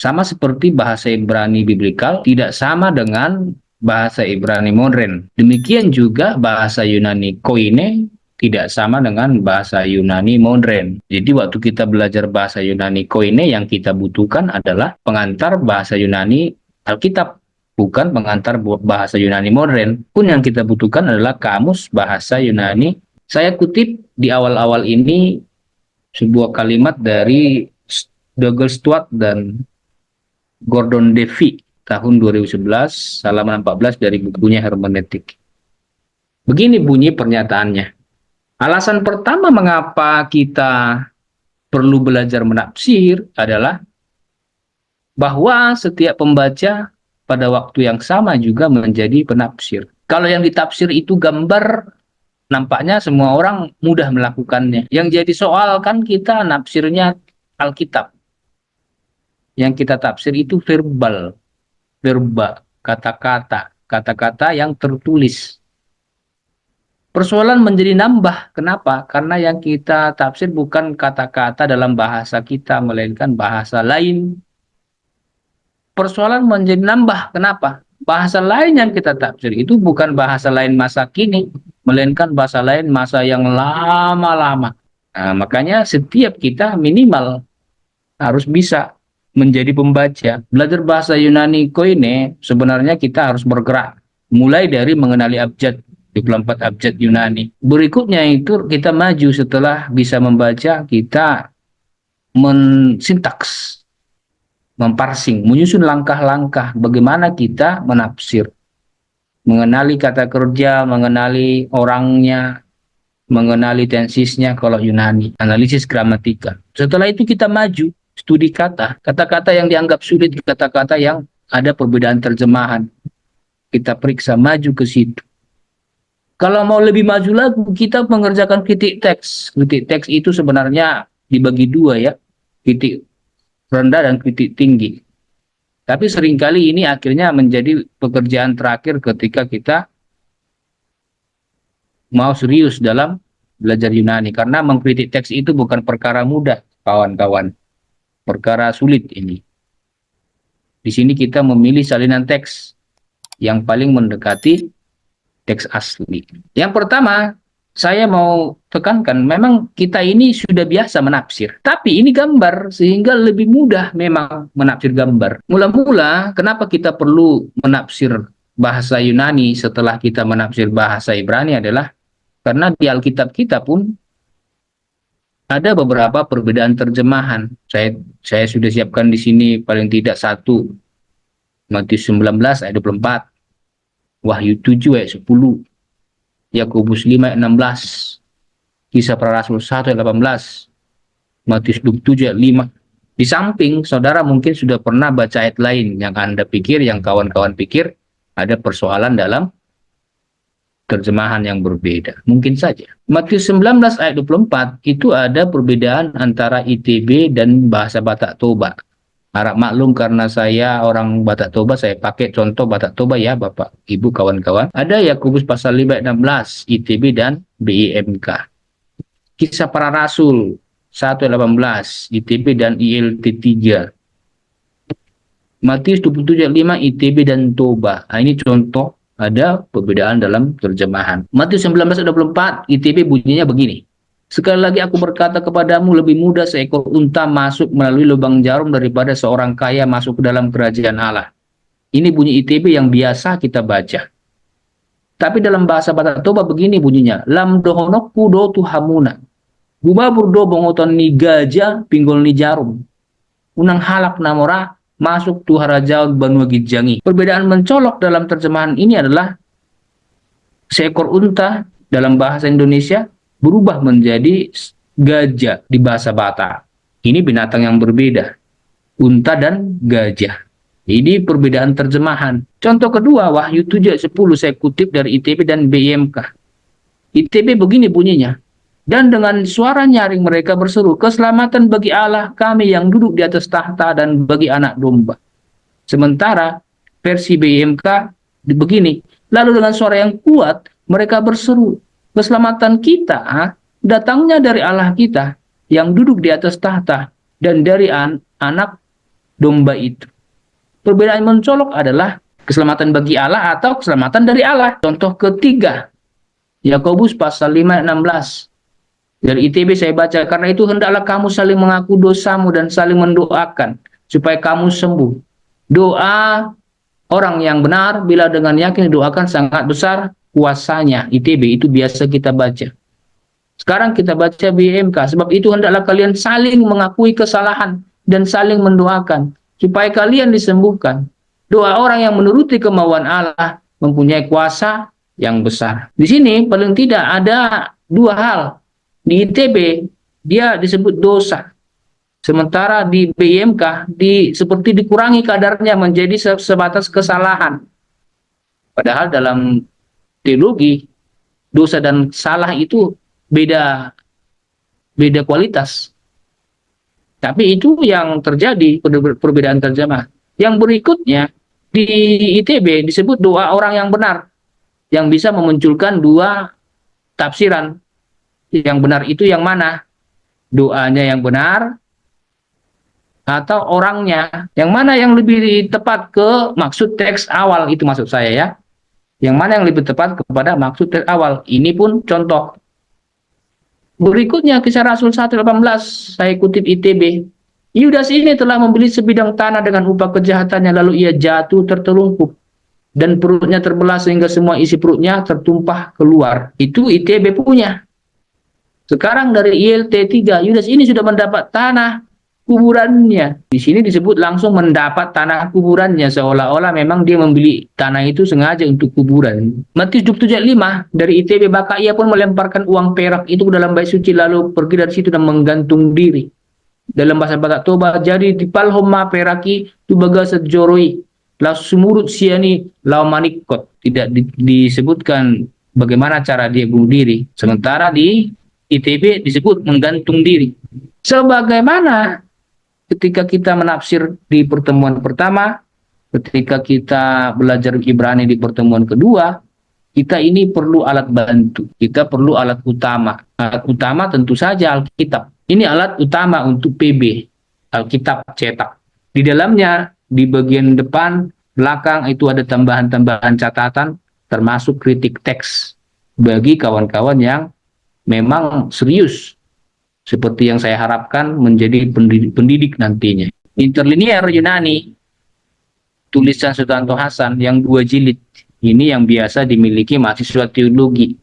Sama seperti bahasa Ibrani biblikal tidak sama dengan bahasa Ibrani modern. Demikian juga bahasa Yunani koine tidak sama dengan bahasa Yunani modern. Jadi waktu kita belajar bahasa Yunani koine, yang kita butuhkan adalah pengantar bahasa Yunani Alkitab, bukan pengantar bahasa Yunani modern. Pun yang kita butuhkan adalah kamus bahasa Yunani. Saya kutip di awal-awal ini sebuah kalimat dari Douglas Stuart dan Gordon Davey tahun 2011, halaman 14 dari bukunya Hermeneutik. Begini bunyi pernyataannya. Alasan pertama mengapa kita perlu belajar menafsir adalah bahwa setiap pembaca pada waktu yang sama juga menjadi penafsir. Kalau yang ditafsir itu gambar, nampaknya semua orang mudah melakukannya. Yang jadi soal kan kita nafsirnya Alkitab. Yang kita tafsir itu verbal, verba, kata-kata, kata-kata yang tertulis. Persoalan menjadi nambah. Kenapa? Karena yang kita tafsir bukan kata-kata dalam bahasa kita, melainkan bahasa lain. Persoalan menjadi nambah. Kenapa? Bahasa lain yang kita tafsir itu bukan bahasa lain masa kini, melainkan bahasa lain masa yang lama-lama. Nah, makanya setiap kita minimal harus bisa menjadi pembaca. Belajar bahasa Yunani koine, sebenarnya kita harus bergerak. Mulai dari mengenali abjad, 24 abjad Yunani. Berikutnya itu kita maju setelah bisa membaca, kita mensintaks, memparsing, menyusun langkah-langkah bagaimana kita menafsir. Mengenali kata kerja, mengenali orangnya, mengenali tensisnya kalau Yunani, analisis gramatika. Setelah itu kita maju, studi kata, kata-kata yang dianggap sulit, kata-kata yang ada perbedaan terjemahan. Kita periksa, maju ke situ. Kalau mau lebih maju lagi, kita mengerjakan kritik teks. Kritik teks itu sebenarnya dibagi dua ya, kritik rendah dan kritik tinggi. Tapi seringkali ini akhirnya menjadi pekerjaan terakhir ketika kita mau serius dalam belajar Yunani. Karena mengkritik teks itu bukan perkara mudah, kawan-kawan. Perkara sulit ini. Di sini kita memilih salinan teks yang paling mendekati teks asli. Yang pertama, saya mau tekankan, memang kita ini sudah biasa menafsir. Tapi ini gambar, sehingga lebih mudah memang menafsir gambar. Mula-mula, kenapa kita perlu menafsir bahasa Yunani setelah kita menafsir bahasa Ibrani adalah karena di Alkitab kita pun ada beberapa perbedaan terjemahan. Saya sudah siapkan di sini paling tidak satu. Matius 19 ayat 24. Wahyu 7 ayat 10. Yakobus 5 ayat 16. Kisah Para Rasul 1 ayat 18. Matius 27 ayat 5. Di samping, saudara mungkin sudah pernah baca ayat lain yang Anda pikir, yang kawan-kawan pikir, ada persoalan dalam terjemahan yang berbeda. Mungkin saja. Matius 19 ayat 24 itu ada perbedaan antara ITB dan bahasa Batak Toba. Harap maklum karena saya orang Batak Toba, saya pakai contoh Batak Toba ya Bapak, Ibu, kawan-kawan. Ada Yakobus pasal 5 ayat 16, ITB dan BIMK. Kisah Para Rasul 1 ayat 18, ITB dan ILT3. Matius 27 ayat 5, ITB dan Toba. Nah, ini contoh ada perbedaan dalam terjemahan. Matius 19 ayat 24, ITB bunyinya begini. Sekali lagi aku berkata kepadamu, lebih mudah seekor unta masuk melalui lubang jarum daripada seorang kaya masuk ke dalam kerajaan Allah. Ini bunyi ITB yang biasa kita baca. Tapi dalam bahasa Batak Toba begini bunyinya. Lam dohonok kudo tuhamuna. Guma burdo bongoton ni gajah pinggol ni jarum. Unang halak namora masuk tuharaja banua gijangi. Perbedaan mencolok dalam terjemahan ini adalah seekor unta dalam bahasa Indonesia berubah menjadi gajah di bahasa Batak. Ini binatang yang berbeda. Unta dan gajah. Ini perbedaan terjemahan. Contoh kedua, Wahyu 7 ayat 10 saya kutip dari ITB dan BIMK. ITB begini bunyinya. Dan dengan suara nyaring mereka berseru, keselamatan bagi Allah kami yang duduk di atas tahta dan bagi anak domba. Sementara versi BIMK begini. Lalu dengan suara yang kuat mereka berseru, keselamatan kita datangnya dari Allah kita yang duduk di atas tahta dan dari anak domba itu. Perbedaan mencolok adalah keselamatan bagi Allah atau keselamatan dari Allah. Contoh ketiga, Yakobus pasal 5 ayat 16. Dari ITB saya baca, karena itu hendaklah kamu saling mengaku dosamu dan saling mendoakan supaya kamu sembuh. Doa orang yang benar bila dengan yakin didoakan sangat besar kuasanya. ITB itu biasa kita baca. Sekarang kita baca BMK, sebab itu hendaklah kalian saling mengakui kesalahan dan saling mendoakan supaya kalian disembuhkan. Doa orang yang menuruti kemauan Allah mempunyai kuasa yang besar. Di sini paling tidak ada dua hal. Di ITB dia disebut dosa. Sementara di BMK seperti dikurangi kadarnya menjadi sebatas kesalahan. Padahal dalam teologi dosa dan salah itu beda kualitas. Tapi itu yang terjadi, perbedaan terjemah. Yang berikutnya di ITB disebut doa orang yang benar, yang bisa memunculkan dua tafsiran. Yang benar itu yang mana? Doanya yang benar atau orangnya? Yang mana yang lebih tepat ke maksud teks awal, itu maksud saya ya. Yang mana yang lebih tepat kepada maksud teks awal. Ini pun contoh. Berikutnya Kisah Rasul 1:18, saya kutip ITB. Yudas ini telah membeli sebidang tanah dengan upah kejahatannya, lalu ia jatuh tertelungkup dan perutnya terbelah sehingga semua isi perutnya tertumpah keluar. Itu ITB punya. Sekarang dari ILT 3, Yudas ini sudah mendapat tanah kuburannya. Di sini disebut langsung mendapat tanah kuburannya, seolah-olah memang dia membeli tanah itu sengaja untuk kuburan. Matius 27:5 dari ITB, maka ia pun melemparkan uang perak itu ke dalam bait suci lalu pergi dari situ dan menggantung diri. Dalam bahasa Batak Toba, jadi di palhoma peraki tu baga sejoroi la sumurut siani la manikot. Tidak disebutkan bagaimana cara dia bunuh diri. Sementara di ITB disebut menggantung diri. Sebagaimana ketika kita menafsir di pertemuan pertama, ketika kita belajar Ibrani di pertemuan kedua, kita ini perlu alat bantu. Kita perlu alat utama. Alat utama tentu saja Alkitab. Ini alat utama untuk PB, Alkitab cetak. Di dalamnya, di bagian depan, belakang itu ada tambahan-tambahan catatan, termasuk kritik teks bagi kawan-kawan yang memang serius, seperti yang saya harapkan menjadi pendidik nantinya. Interlinear Yunani, tulisan Sutanto Hasan yang 2 jilid. Ini yang biasa dimiliki mahasiswa teologi.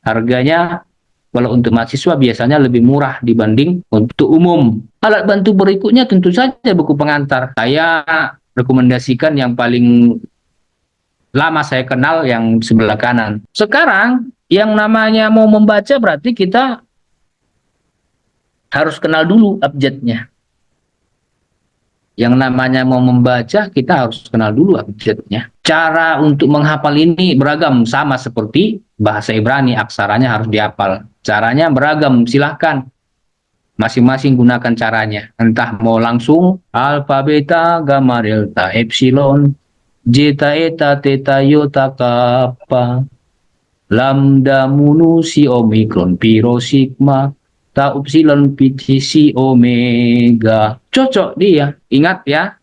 Harganya kalau untuk mahasiswa biasanya lebih murah dibanding untuk umum. Alat bantu berikutnya tentu saja buku pengantar. Saya rekomendasikan yang paling lama saya kenal yang sebelah kanan. Sekarang yang namanya mau membaca berarti kita harus kenal dulu abjadnya. Yang namanya mau membaca, kita harus kenal dulu abjadnya. Cara untuk menghafal ini beragam, sama seperti bahasa Ibrani, aksaranya harus dihafal. Caranya beragam, silahkan. Masing-masing gunakan caranya. Entah mau langsung, alfa, beta, gamma, delta, epsilon, zeta, eta, theta, iota, kappa, lambda, mu, si, omikron, pi, rho, sigma, tau, epsilon, pi, si, omega. Cocok dia. Ingat ya,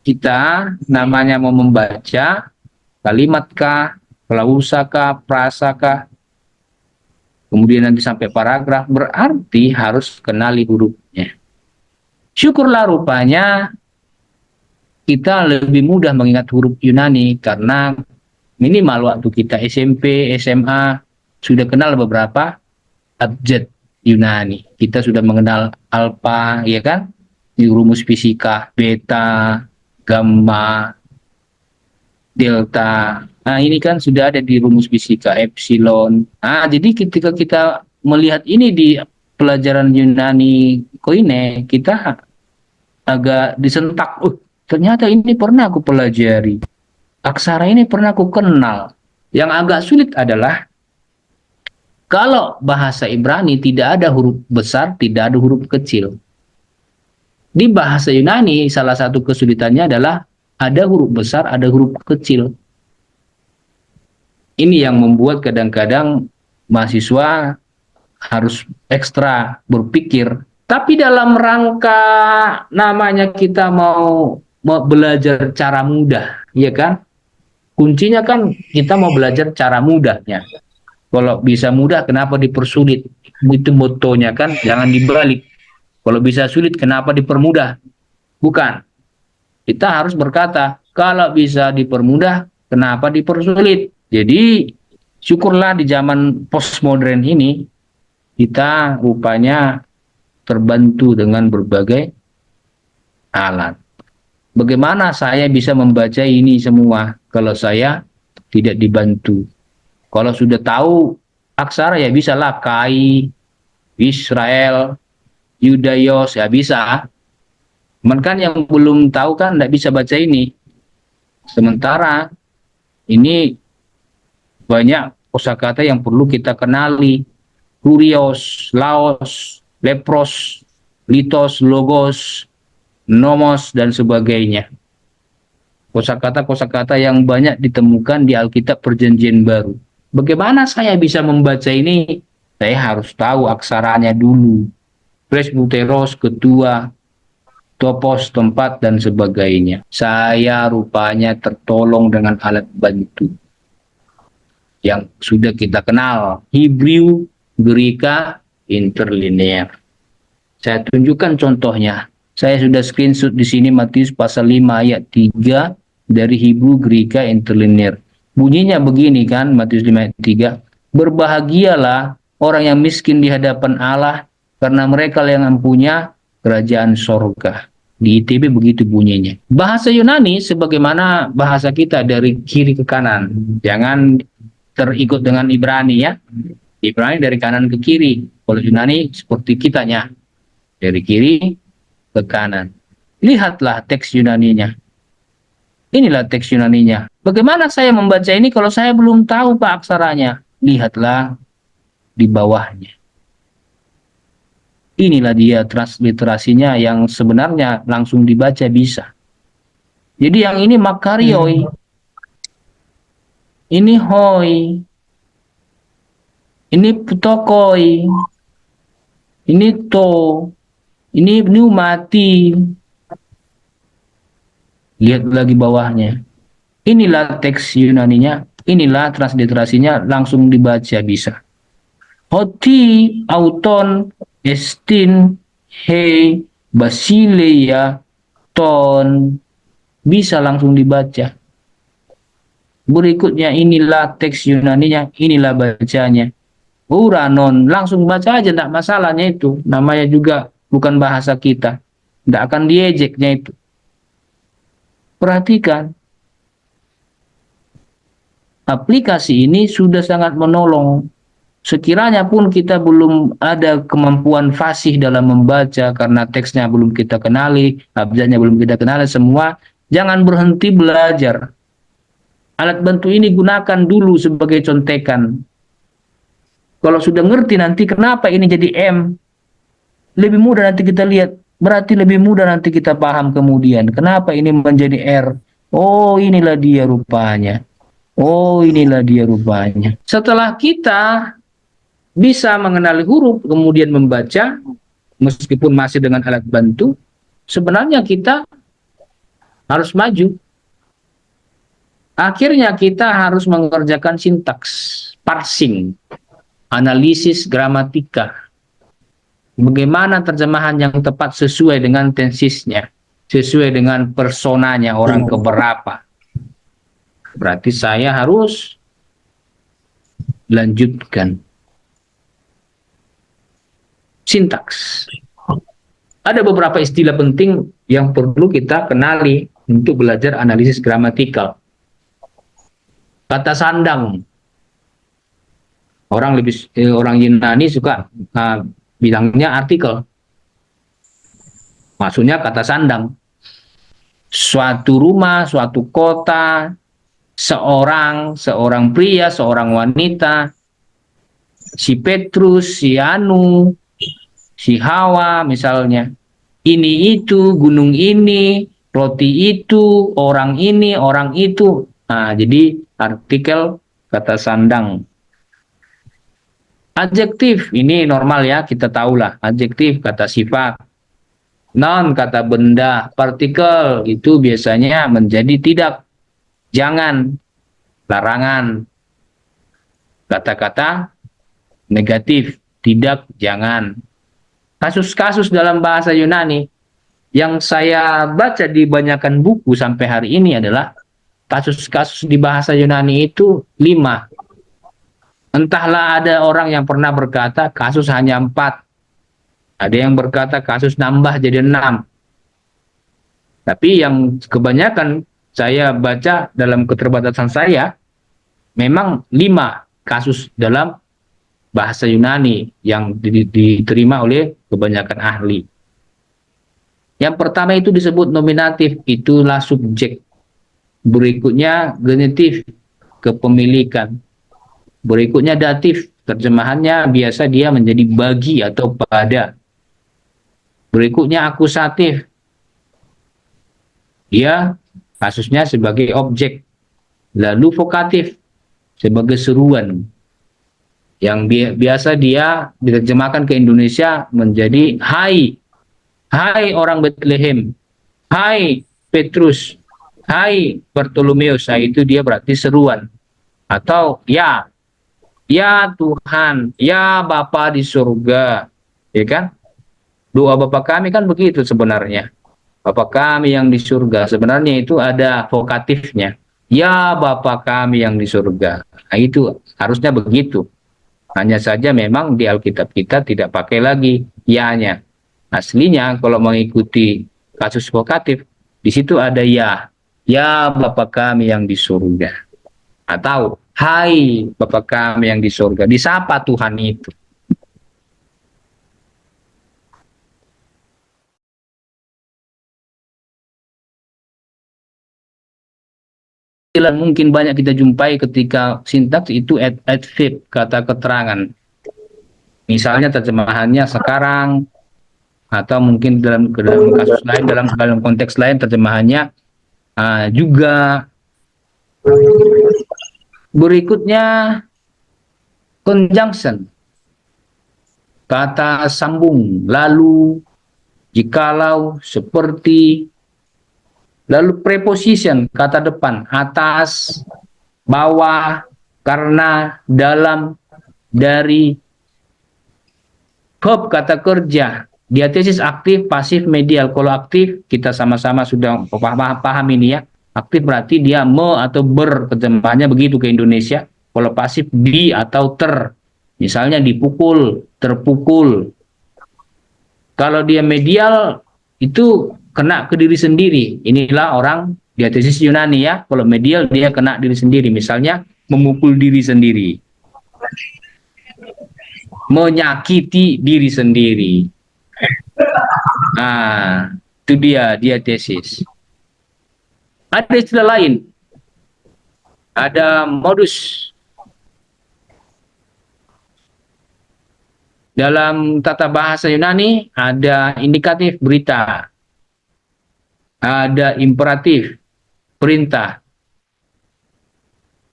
kita namanya mau membaca kalimat kah, klausa kah, prasa kah, kemudian nanti sampai paragraf, berarti harus kenali hurufnya. Syukurlah rupanya kita lebih mudah mengingat huruf Yunani karena minimal waktu kita SMP, SMA sudah kenal beberapa abjad Yunani. Kita sudah mengenal alfa, ya kan? Di rumus fisika, beta, gamma, delta. Nah, ini kan sudah ada di rumus fisika, epsilon. Nah, jadi ketika kita melihat ini di pelajaran Yunani Koine, kita agak disentak. Ternyata ini pernah aku pelajari. Aksara ini pernah aku kenal. Yang agak sulit adalah kalau bahasa Ibrani tidak ada huruf besar, tidak ada huruf kecil. Di bahasa Yunani, salah satu kesulitannya adalah ada huruf besar, ada huruf kecil. Ini yang membuat kadang-kadang mahasiswa harus ekstra berpikir Tapi dalam rangka namanya kita mau belajar cara mudah, ya kan? Kuncinya kan kita mau belajar cara mudahnya. Kalau bisa mudah, kenapa dipersulit? Itu motonya kan, jangan dibalik. Kalau bisa sulit, kenapa dipermudah? Bukan. Kita harus berkata, kalau bisa dipermudah, kenapa dipersulit? Jadi, syukurlah di zaman postmodern ini, kita rupanya terbantu dengan berbagai alat. Bagaimana saya bisa membaca ini semua kalau saya tidak dibantu? Kalau sudah tahu aksara ya bisalah Kai, Israel, Yudayos ya bisa. Cuman kan yang belum tahu kan tidak bisa baca ini. Sementara ini banyak kosakata yang perlu kita kenali. Kurios, Laos, Lepros, Litos, Logos, Nomos, dan sebagainya. Kosakata-kosakata yang banyak ditemukan di Alkitab Perjanjian Baru. Bagaimana saya bisa membaca ini? Saya harus tahu aksaranya dulu. Presbuteros, ketua, topos, tempat, dan sebagainya. Saya rupanya tertolong dengan alat bantu yang sudah kita kenal. Hebrew, Gerika, interlinear. Saya tunjukkan contohnya. Saya sudah screenshot di sini Matius pasal 5 ayat 3 dari Hebrew, Gerika, interlinear. Bunyinya begini kan, Matius 5 ayat 3. Berbahagialah orang yang miskin di hadapan Allah, karena mereka yang mempunyai kerajaan sorga. Di ITB begitu bunyinya. Bahasa Yunani sebagaimana bahasa kita dari kiri ke kanan. Jangan terikut dengan Ibrani ya. Ibrani dari kanan ke kiri. Kalau Yunani seperti kitanya. Dari kiri ke kanan. Lihatlah teks Yunaninya. Inilah teks Yunaninya. Bagaimana saya membaca ini kalau saya belum tahu Pak aksaranya? Lihatlah di bawahnya. Inilah dia transliterasinya yang sebenarnya langsung dibaca bisa. Jadi yang ini makarioi, ini hoi, ini putokoi, ini to, ini pneumati. Lihat lagi bawahnya. Inilah teks Yunaninya, inilah transliterasinya langsung dibaca bisa. Hoti, auton, estin, hei, basileia, ton, bisa langsung dibaca. Berikutnya inilah teks Yunaninya, inilah bacanya. Uranon, langsung baca aja, tidak masalahnya itu. Namanya juga bukan bahasa kita. Tidak akan diejeknya itu. Perhatikan. Aplikasi ini sudah sangat menolong. Sekiranya pun kita belum ada kemampuan fasih dalam membaca karena teksnya belum kita kenali, abjadnya belum kita kenali semua, jangan berhenti belajar. Alat bantu ini gunakan dulu sebagai contekan. Kalau sudah ngerti nanti kenapa ini jadi M, lebih mudah nanti kita lihat. Berarti lebih mudah nanti kita paham kemudian. Kenapa ini menjadi R? Oh, inilah dia rupanya. Oh, inilah dia rupanya. Setelah kita bisa mengenali huruf, kemudian membaca, meskipun masih dengan alat bantu, sebenarnya kita harus maju. Akhirnya kita harus mengerjakan sintaks, parsing, analisis gramatika. Bagaimana terjemahan yang tepat sesuai dengan tensisnya, sesuai dengan personanya, orang keberapa. Berarti saya harus lanjutkan. Sintaks. Ada beberapa istilah penting yang perlu kita kenali untuk belajar analisis gramatikal. Kata sandang. Orang Yunani suka bilangnya artikel. Maksudnya kata sandang. Suatu rumah, suatu kota, seorang pria, seorang wanita, si Petrus, si Anu, si Hawa misalnya, ini itu, gunung ini, roti itu, orang ini, orang itu. Nah, jadi artikel kata sandang. Adjektif ini normal ya, kita tahulah. Adjektif kata sifat, noun kata benda, partikel itu biasanya menjadi tidak, jangan, larangan. Kata-kata negatif, tidak, jangan. Kasus-kasus dalam bahasa Yunani yang saya baca di banyakkan buku sampai hari ini adalah kasus-kasus di bahasa Yunani itu 5. Entahlah, ada orang yang pernah berkata kasus hanya 4. Ada yang berkata kasus nambah jadi 6. Tapi yang kebanyakan saya baca dalam keterbatasan saya, memang 5 kasus dalam bahasa Yunani yang diterima oleh kebanyakan ahli. Yang pertama itu disebut nominatif, itulah subjek. Berikutnya genitif, kepemilikan. Berikutnya datif, terjemahannya biasa dia menjadi bagi atau pada. Berikutnya akusatif, dia kasusnya sebagai objek. Lalu vokatif, sebagai seruan. Yang biasa dia diterjemahkan ke Indonesia menjadi hai. Hai orang Bethlehem. Hai Petrus. Hai Bartolomeus. Nah, itu dia berarti seruan. Atau ya. Ya Tuhan. Ya Bapa di surga. Ya kan? Doa Bapa kami kan begitu sebenarnya. Bapa kami yang di surga. Sebenarnya itu ada vokatifnya. Ya Bapa kami yang di surga. Nah, itu harusnya begitu. Hanya saja memang di Alkitab kita tidak pakai lagi ya-nya. Aslinya kalau mengikuti kasus vokatif, di situ ada ya. Ya Bapa kami yang di surga. Atau hai Bapa kami yang di surga. Disapa Tuhan itu. Mungkin banyak kita jumpai ketika sintaks itu adverb, kata keterangan. Misalnya terjemahannya sekarang, atau mungkin dalam kasus lain, dalam konteks lain terjemahannya juga. Berikutnya conjunction, kata sambung, lalu, jikalau, seperti. Lalu preposition, kata depan, atas, bawah, karena, dalam, dari. Verb, kata kerja, diatesis aktif, pasif, medial. Kalau aktif, kita sama-sama sudah paham ini ya. Aktif berarti dia me atau ber, terjemahannya begitu ke Indonesia. Kalau pasif di atau ter. Misalnya dipukul, terpukul. Kalau dia medial, itu kena ke diri sendiri. Inilah orang diatesis Yunani ya. Kalau medial dia kena diri sendiri. Misalnya memukul diri sendiri. Menyakiti diri sendiri. Nah, itu dia diatesis. Ada istilah lain. Ada modus. Dalam tata bahasa Yunani ada indikatif berita. Ada imperatif perintah.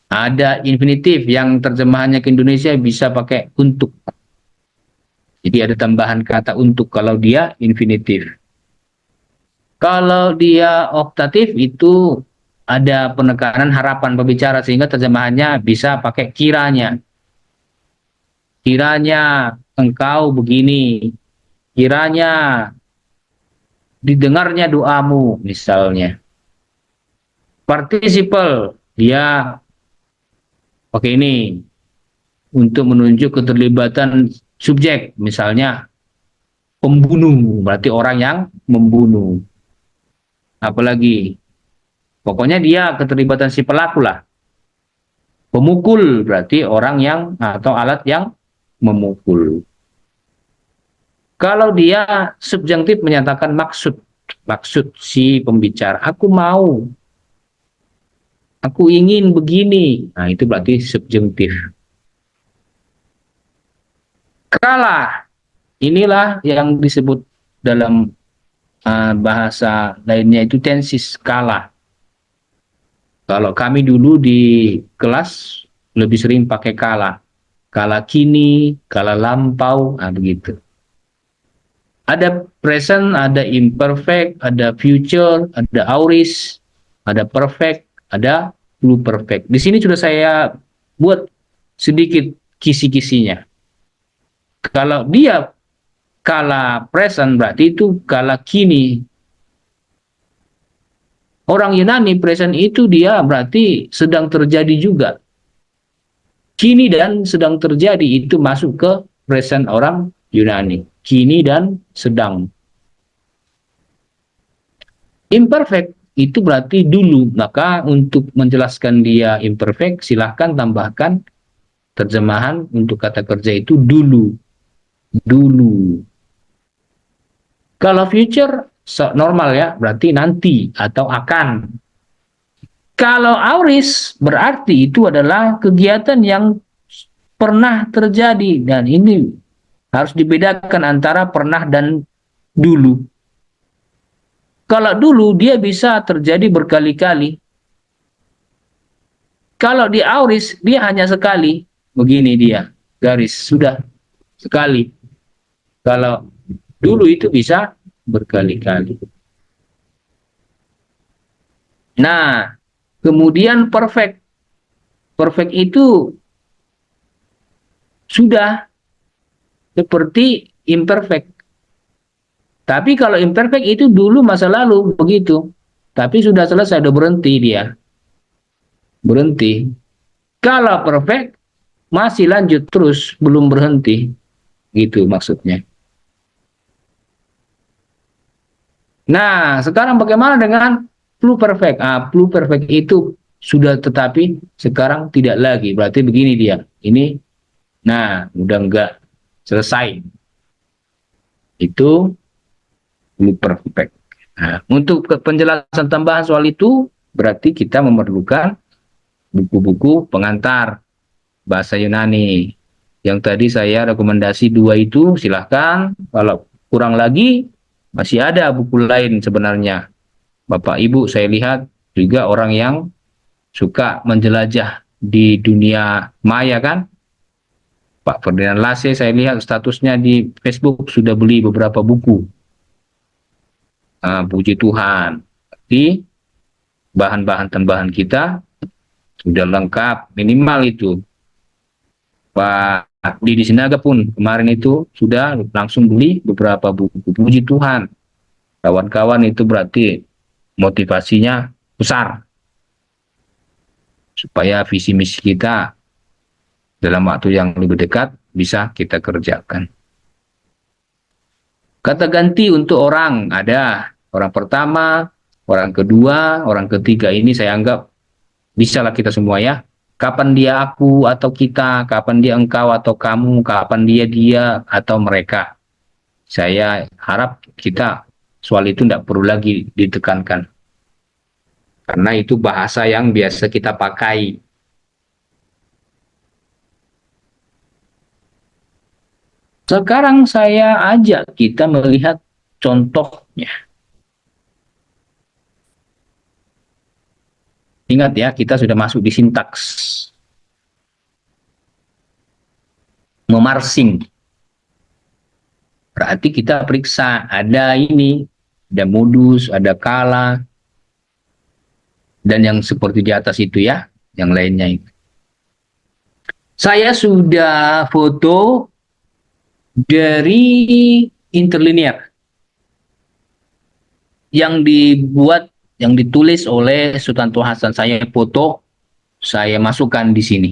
Ada infinitif yang terjemahannya ke Indonesia bisa pakai untuk. Jadi ada tambahan kata untuk kalau dia infinitif. Kalau dia optatif itu ada penekanan harapan pembicara sehingga terjemahannya bisa pakai kiranya. Kiranya engkau begini. Kiranya didengarnya doamu misalnya. Participle dia pakai ini untuk menunjuk keterlibatan subjek, misalnya pembunuh berarti orang yang membunuh. Apalagi pokoknya dia keterlibatan si pelaku lah. Pemukul berarti orang yang atau alat yang memukul. Kalau dia subjektif menyatakan maksud si pembicara, aku mau, aku ingin begini. Nah, itu berarti subjektif. Kalah, inilah yang disebut dalam bahasa lainnya itu tensis, kalah. Kalau kami dulu di kelas lebih sering pakai kalah. kala kini, kala lampau, nah begitu. Ada present, ada imperfect, ada future, ada aorist, ada perfect, ada pluperfect. Di sini sudah saya buat sedikit kisi-kisinya. Kalau dia kala present berarti itu kala kini. Orang Yunani present itu dia berarti sedang terjadi juga. Kini dan sedang terjadi itu masuk ke present orang Yunani. Kini dan sedang. Imperfect itu berarti dulu. Maka untuk menjelaskan dia imperfect, silahkan tambahkan terjemahan untuk kata kerja itu dulu. Dulu. Kalau future normal ya, berarti nanti atau akan. Kalau auris berarti itu adalah kegiatan yang pernah terjadi, dan ini harus dibedakan antara pernah dan dulu. Kalau dulu dia bisa terjadi berkali-kali. Kalau di auris dia hanya sekali. Begini dia, garis sudah sekali. Kalau dulu itu bisa berkali-kali. Nah, kemudian perfect. Perfect itu sudah seperti imperfect. Tapi kalau imperfect itu dulu masa lalu begitu. Tapi sudah selesai, sudah berhenti dia. Berhenti. Kalau perfect masih lanjut terus, belum berhenti. Gitu maksudnya. Nah, sekarang bagaimana dengan pluperfect? Pluperfect itu sudah, tetapi sekarang tidak lagi. Berarti begini dia. Ini, nah, udah enggak selesai. Itu pluperfect. Nah, untuk penjelasan tambahan soal itu, berarti kita memerlukan buku-buku pengantar bahasa Yunani. Yang tadi saya rekomendasi 2 itu, silahkan. Kalau kurang lagi, masih ada buku lain sebenarnya. Bapak Ibu saya lihat juga orang yang suka menjelajah di dunia maya kan. Pak Ferdinand Lase saya lihat statusnya di Facebook sudah beli beberapa buku. Puji Tuhan. Jadi bahan-bahan tambahan kita sudah lengkap, minimal itu. Pak Didi Sinaga pun kemarin itu sudah langsung beli beberapa buku. Puji Tuhan. Kawan-kawan itu berarti motivasinya besar. Supaya visi misi kita dalam waktu yang lebih dekat bisa kita kerjakan. Kata ganti untuk orang ada. Orang pertama, orang kedua, orang ketiga ini saya anggap bisalah kita semua ya. Kapan dia aku atau kita, kapan dia engkau atau kamu, kapan dia atau mereka. Saya harap kita soal itu tidak perlu lagi ditekankan. Karena itu bahasa yang biasa kita pakai. Sekarang saya ajak kita melihat contohnya. Ingat ya, kita sudah masuk di sintaks. Memarsing. Berarti kita periksa, ada ini, ada modus, ada kala, dan yang seperti di atas itu ya, yang lainnya itu. Saya sudah foto dari interlinear yang dibuat, yang ditulis oleh Sutanto Hasan. Saya foto, saya masukkan di sini.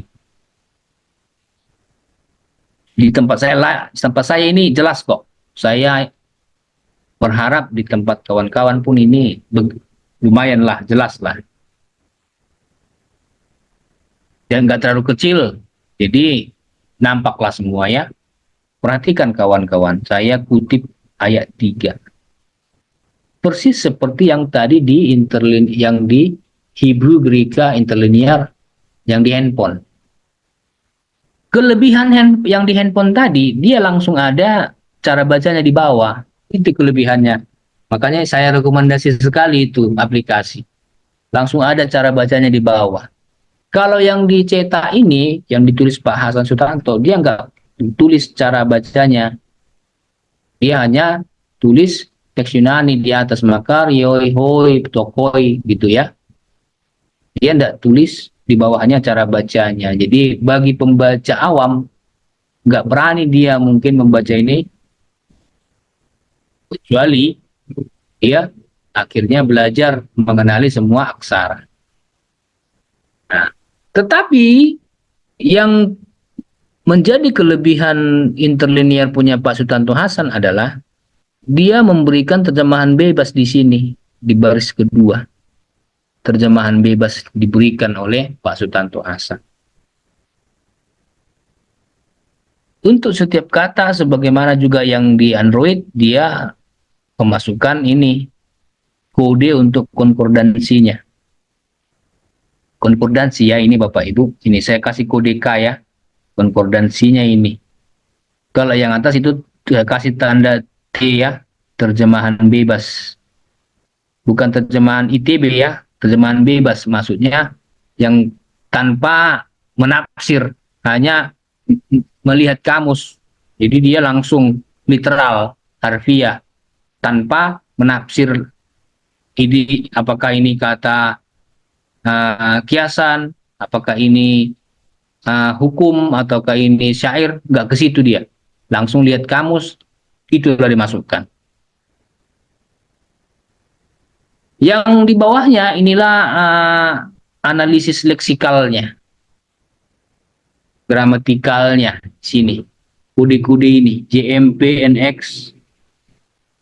Di tempat saya ini jelas kok. Saya berharap di tempat kawan-kawan pun ini lumayanlah, jelas lah. Dan nggak terlalu kecil, jadi nampaklah semua ya. Perhatikan kawan-kawan, saya kutip ayat 3. Persis seperti yang tadi di yang di Hebrew Greka interlinear yang di handphone. Kelebihan yang di handphone tadi, dia langsung ada cara bacanya di bawah. Itu kelebihannya. Makanya saya rekomendasi sekali itu aplikasi. Langsung ada cara bacanya di bawah. Kalau yang dicetak ini, yang ditulis Pak Hasan Sutanto, dia nggak tulis cara bacanya. Dia hanya tulis teks Yunani di atas makarioi, hoi, tokoi gitu ya. Dia nggak tulis di bawahnya cara bacanya. Jadi bagi pembaca awam nggak berani dia mungkin membaca ini, kecuali dia akhirnya belajar mengenali semua aksara. Nah, tetapi yang menjadi kelebihan interlinear punya Pak Sutanto Hasan adalah dia memberikan terjemahan bebas di sini, di baris kedua. Terjemahan bebas diberikan oleh Pak Sutanto Hasan. Untuk setiap kata, sebagaimana juga yang di Android, dia memasukkan ini, kode untuk konkordansinya. Konkordansi ya, ini Bapak Ibu. Ini saya kasih kode K ya, konkordansinya ini. Kalau yang atas itu kasih tanda T ya, terjemahan bebas. Bukan terjemahan ITB ya, terjemahan bebas. Maksudnya yang tanpa menafsir, hanya melihat kamus. Jadi dia langsung literal, harfiah, tanpa menafsir ini apakah ini kata kiasan, apakah ini hukum, ataukah ini syair, nggak ke situ dia. Langsung lihat kamus, itu sudah dimasukkan. Yang di bawahnya inilah analisis leksikalnya, gramatikalnya, sini. Kode-kode ini, JMP, NX,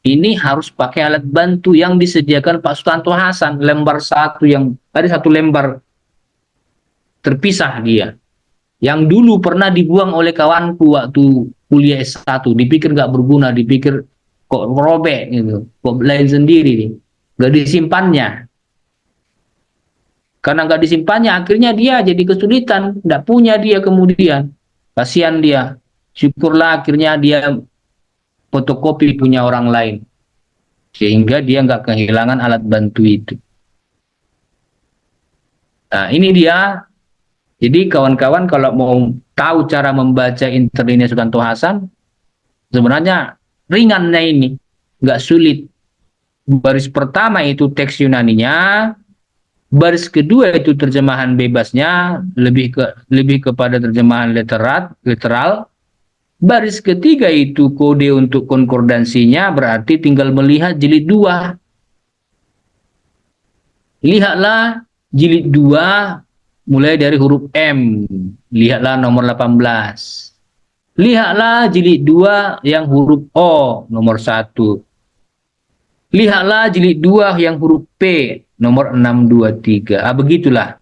ini harus pakai alat bantu yang disediakan Pak Sutanto Hasan, lembar satu yang, tadi satu lembar terpisah dia. Yang dulu pernah dibuang oleh kawanku waktu kuliah S1, dipikir nggak berguna, dipikir kok robek gitu, kok lain sendiri nih, nggak disimpannya. Karena nggak disimpannya, akhirnya dia jadi kesulitan, nggak punya dia kemudian. Kasihan dia. Syukurlah akhirnya dia fotokopi punya orang lain. Sehingga dia nggak kehilangan alat bantu itu. Nah ini dia. Jadi kawan-kawan kalau mau tahu cara membaca interlinear Sutanto Hasan, sebenarnya ringannya ini, nggak sulit. Baris pertama itu teks Yunaninya, baris kedua itu terjemahan bebasnya, lebih kepada terjemahan literal. Baris ketiga itu kode untuk konkordansinya, berarti tinggal melihat jilid 2. Lihatlah jilid 2 mulai dari huruf M. Lihatlah nomor 18. Lihatlah jilid 2 yang huruf O, nomor 1. Lihatlah jilid 2 yang huruf P, nomor 623. Begitulah.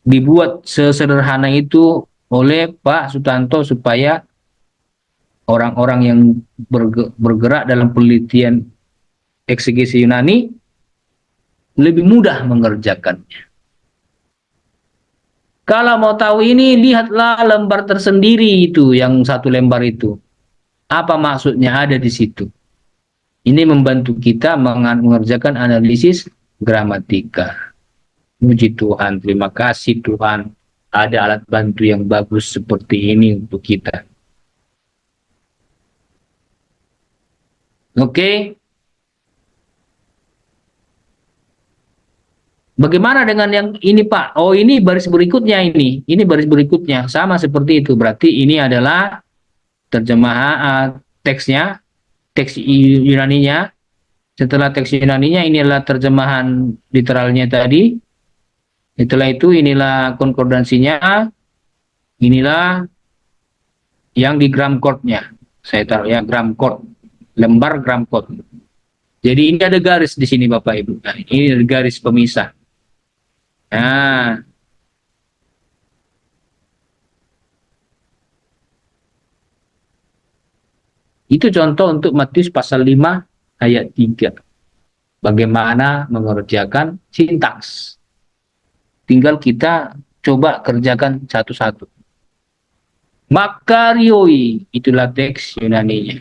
Dibuat sesederhana itu oleh Pak Sutanto supaya orang-orang yang bergerak dalam penelitian eksegesi Yunani lebih mudah mengerjakannya. Kalau mau tahu ini, lihatlah lembar tersendiri itu, yang satu lembar itu. Apa maksudnya ada di situ? Ini membantu kita mengerjakan analisis gramatika. Puji Tuhan, terima kasih Tuhan. Ada alat bantu yang bagus seperti ini untuk kita. Oke. Bagaimana dengan yang ini Pak? Oh ini baris berikutnya ini. Ini baris berikutnya. Sama seperti itu. Berarti ini adalah terjemahan teksnya. Teks Yunaninya. Setelah teks Yunaninya ini adalah terjemahan literalnya tadi. Setelah itu inilah konkordansinya. Inilah yang di gram chord-nya. Saya taruh ya gram chord. Lembar gram chord. Jadi ini ada garis di sini Bapak Ibu. Nah, ini ada garis pemisah. Nah, itu contoh untuk Matius pasal 5 ayat 3. Bagaimana mengerjakan sintaks. Tinggal kita coba kerjakan satu-satu. Makarioi, itulah teks Yunaninya.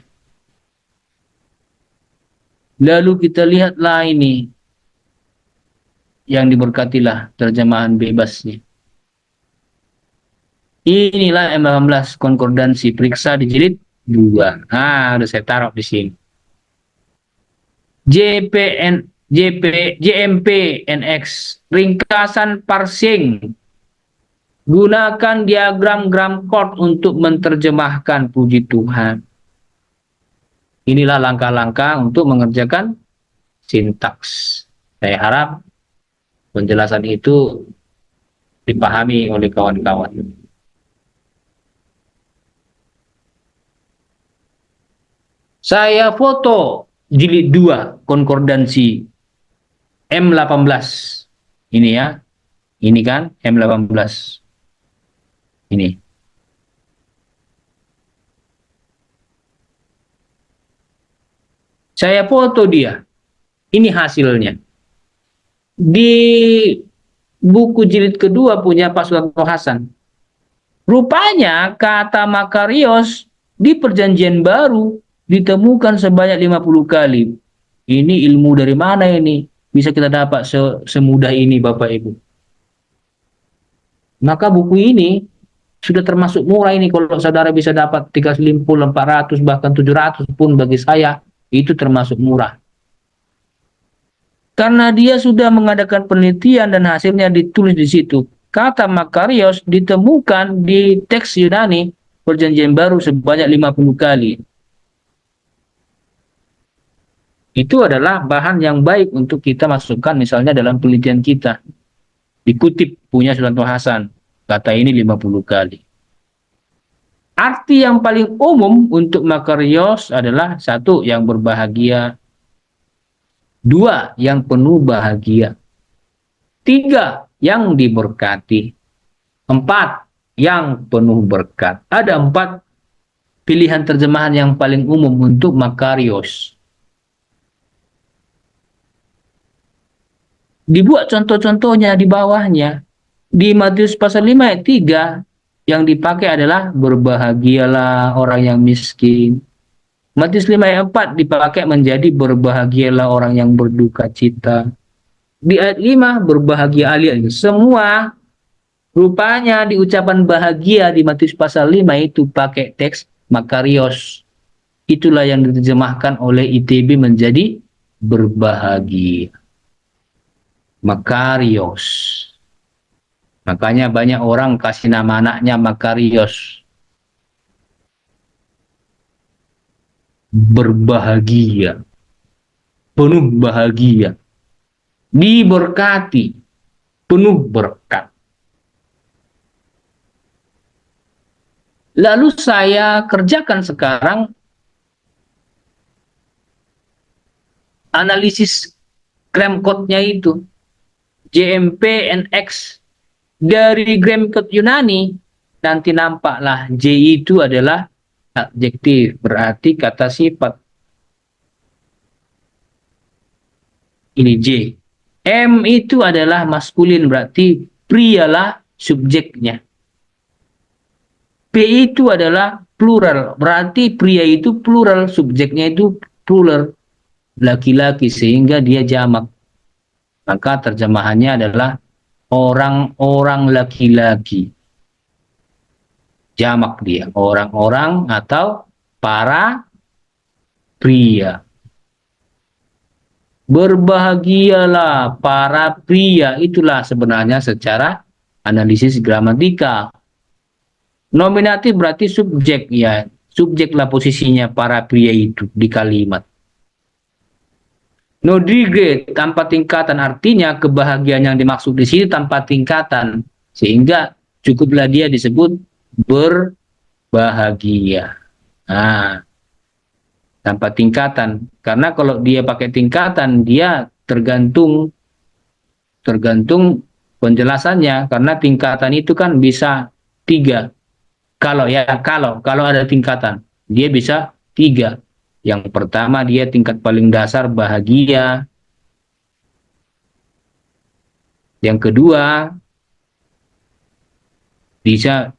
Lalu kita lihatlah ini, yang diberkatilah terjemahan bebasnya. Inilah M18 konkordansi, periksa di jilid 2. Nah, udah saya taruh di sini. JPN JMPNX, ringkasan parsing. Gunakan diagram Gram-Chord untuk menerjemahkan, puji Tuhan. Inilah langkah-langkah untuk mengerjakan sintaks. Saya harap penjelasan itu dipahami oleh kawan-kawan. Saya foto jilid 2 konkordansi M18. Ini ya. Ini kan M18. Ini. Saya foto dia. Ini hasilnya. Di buku jilid kedua punya Pak Sularto Hasan. Rupanya kata Makarios di perjanjian baru ditemukan sebanyak 50 kali. Ini ilmu dari mana ini? Bisa kita dapat semudah ini Bapak Ibu. Maka buku ini sudah termasuk murah ini, kalau saudara bisa dapat 350, 400, bahkan 700 pun bagi saya itu termasuk murah. Karena dia sudah mengadakan penelitian dan hasilnya ditulis di situ. Kata Makarios ditemukan di teks Yunani perjanjian baru sebanyak 50 kali. Itu adalah bahan yang baik untuk kita masukkan misalnya dalam penelitian kita. Dikutip punya Sularto Hasan, kata ini 50 kali. Arti yang paling umum untuk Makarios adalah satu, yang berbahagia. Dua, yang penuh bahagia. Tiga, yang diberkati. Empat, yang penuh berkat. Ada 4 pilihan terjemahan yang paling umum untuk Makarios. Dibuat contoh-contohnya di bawahnya. Di Matius pasal 5 ayat 3, yang dipakai adalah berbahagialah orang yang miskin. Matius 5 ayat 4 dipakai menjadi berbahagialah orang yang berduka cita. Di ayat 5 berbahagia ahli. Semua rupanya di ucapan bahagia di Matius pasal 5 itu pakai teks Makarios. Itulah yang diterjemahkan oleh ITB menjadi berbahagia. Makarios. Makanya banyak orang kasih nama anaknya Makarios. Berbahagia. Penuh bahagia. Diberkati. Penuh berkat. Lalu saya kerjakan sekarang analisis Gram-Chord-nya itu. JMPNX dari Gram-Chord Yunani, nanti nampaklah J itu adalah adjektif, berarti kata sifat. Ini J. M itu adalah maskulin, berarti prialah subjeknya. P itu adalah plural, berarti pria itu plural, subjeknya itu plural, laki-laki, sehingga dia jamak. Maka terjemahannya adalah orang-orang laki-laki. Jamak dia, orang-orang atau para pria. Berbahagialah para pria, itulah sebenarnya secara analisis gramatikal. Nominatif berarti subjek, ya. Subjeklah posisinya para pria itu di kalimat. No degree, tanpa tingkatan, artinya kebahagiaan yang dimaksud di sini tanpa tingkatan, sehingga cukuplah dia disebut berbahagia. Nah, tanpa tingkatan, karena kalau dia pakai tingkatan, dia tergantung penjelasannya, karena tingkatan itu kan bisa 3. Kalau ada tingkatan, dia bisa 3. Yang pertama dia tingkat paling dasar bahagia. Yang kedua bisa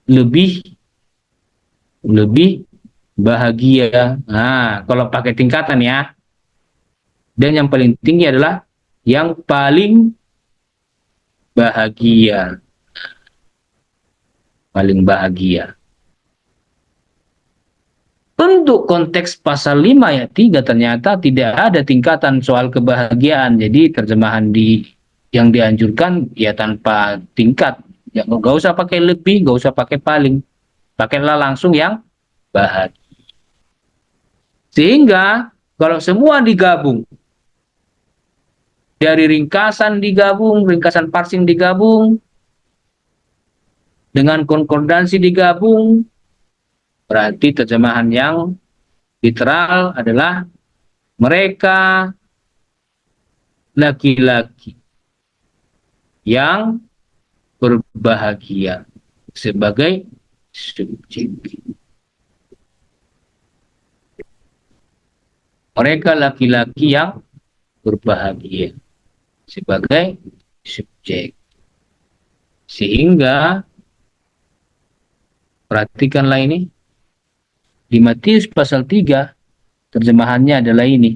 lebih bahagia. Nah, kalau pakai tingkatan ya. Dan yang paling tinggi adalah yang paling bahagia. paling bahagia. Untuk konteks pasal 5 ayat 3 ternyata tidak ada tingkatan soal kebahagiaan. Jadi terjemahan yang dianjurkan ya tanpa tingkat. Ya, nggak usah pakai lebih, nggak usah pakai paling. Pakailah langsung yang bahagia. Sehingga kalau semua digabung, dari ringkasan digabung, ringkasan parsing digabung, dengan konkordansi digabung, berarti terjemahan yang literal adalah mereka laki-laki yang berbahagia sebagai subjek. Mereka laki-laki yang berbahagia sebagai subjek. Sehingga perhatikanlah ini, di Matius pasal 3 terjemahannya adalah ini,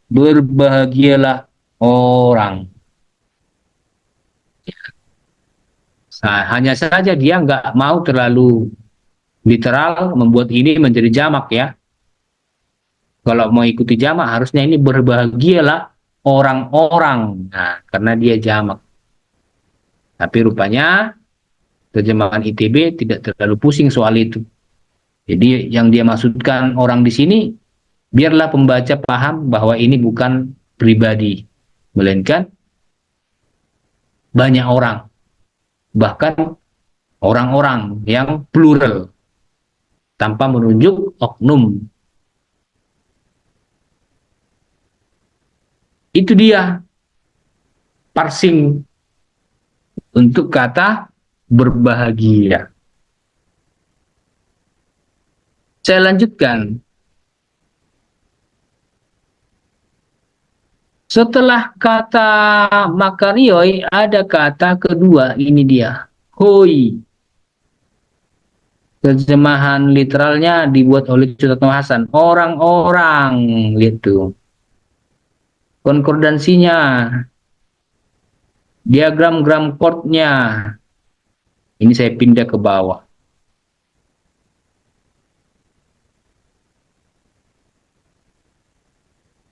berbahagialah orang. Nah, hanya saja dia nggak mau terlalu literal membuat ini menjadi jamak ya. Kalau mau ikuti jamak harusnya ini berbahagialah orang-orang. Nah, karena dia jamak. Tapi rupanya terjemahan ITB tidak terlalu pusing soal itu. Jadi yang dia maksudkan orang di sini, biarlah pembaca paham bahwa ini bukan pribadi, melainkan banyak orang. Bahkan orang-orang yang plural, tanpa menunjuk oknum. Itu dia parsing untuk kata berbahagia. Saya lanjutkan. Setelah kata makarioi, ada kata kedua, ini dia, hoi. Terjemahan literalnya dibuat oleh Sutatno Hasan, orang-orang, gitu. Konkordansinya, diagram chordnya, ini saya pindah ke bawah.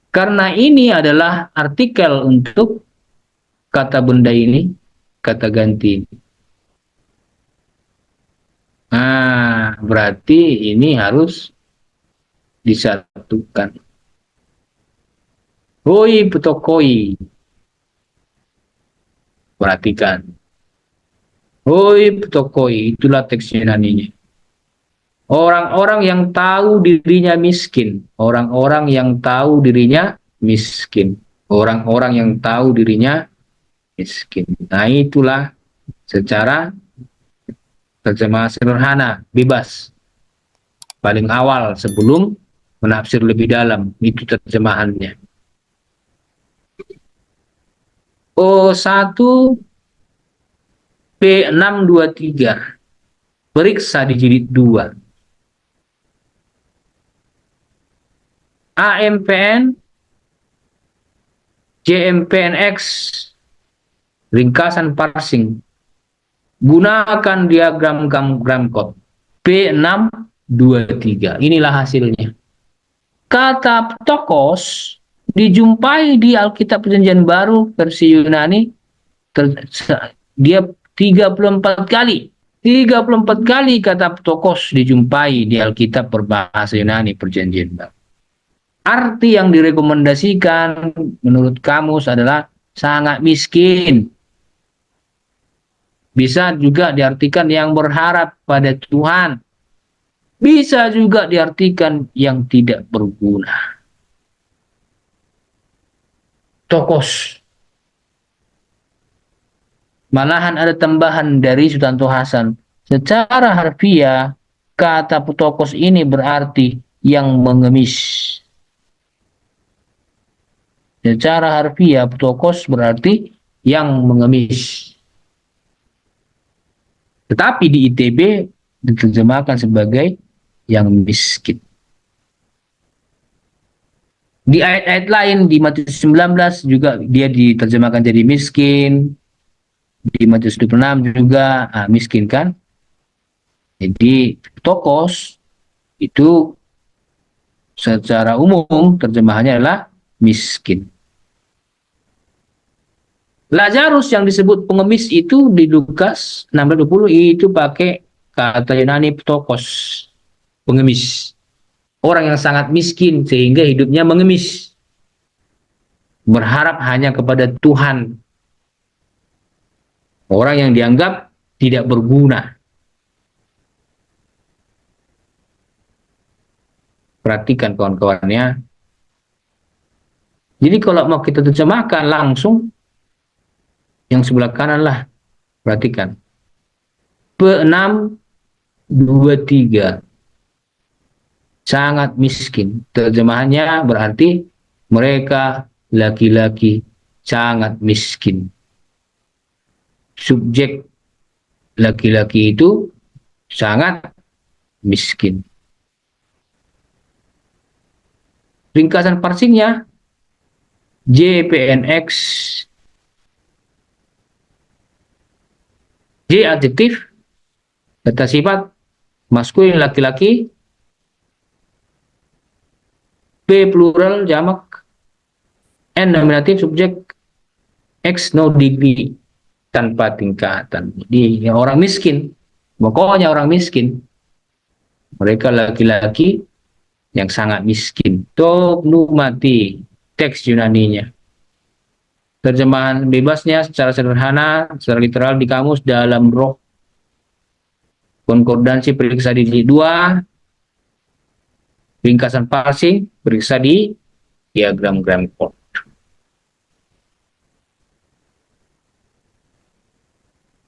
Karena ini adalah artikel untuk kata benda ini, kata ganti. Nah, berarti ini harus disatukan. Hoi putokoi. Perhatikan. Hoi putokoi, itulah teks Yunaninya. Orang-orang yang tahu dirinya miskin. Orang-orang yang tahu dirinya miskin. Orang-orang yang tahu dirinya miskin. Nah, itulah secara terjemah sederhana, bebas. Paling awal sebelum menafsir lebih dalam, itu terjemahannya. O1 P623. Periksa di jilid 2. AMPN JMPNX ringkasan parsing. Gunakan diagram code P623. Inilah hasilnya. Kata ptokos dijumpai di Alkitab Perjanjian Baru versi Yunani, dia 34 kali. 34 kali kata ptokos dijumpai di Alkitab berbahasa Yunani Perjanjian Baru. Arti yang direkomendasikan menurut kamus adalah sangat miskin. Bisa juga diartikan yang berharap pada Tuhan. Bisa juga diartikan yang tidak berguna. Tokos. Malahan ada tambahan dari Sutanto Hasan. Secara harfiah, kata putokos ini berarti yang mengemis. Secara harfiah, ptokos berarti yang mengemis. Tetapi di ITB diterjemahkan sebagai yang miskin. Di ayat-ayat lain, di Matius 19 juga dia diterjemahkan jadi miskin. Di Matius 26 juga miskin kan. Jadi tokos itu secara umum terjemahannya adalah miskin. Lazarus yang disebut pengemis itu di Lukas 16:20 itu pakai kata Yunani ptokos, pengemis. Orang yang sangat miskin sehingga hidupnya mengemis. Berharap hanya kepada Tuhan. Orang yang dianggap tidak berguna. Perhatikan kawan-kawannya. Jadi kalau mau kita terjemahkan langsung, yang sebelah kanan lah. Perhatikan. P623. Sangat miskin. Terjemahannya berarti mereka laki-laki sangat miskin. Subjek laki-laki itu sangat miskin. Ringkasan parsingnya JPNX. J adjektif, kata sifat maskulin laki-laki. P plural jamak. N nominatif subjek. X no degree, tanpa tingkatan. Jadi orang miskin, pokoknya orang miskin. Mereka laki-laki yang sangat miskin. Topnumati, teks Yunaninya. Terjemahan bebasnya secara sederhana, secara literal di kamus dalam roh. Konkordansi periksa di jilid 2. Ringkasan parsing periksa di diagram Gramford.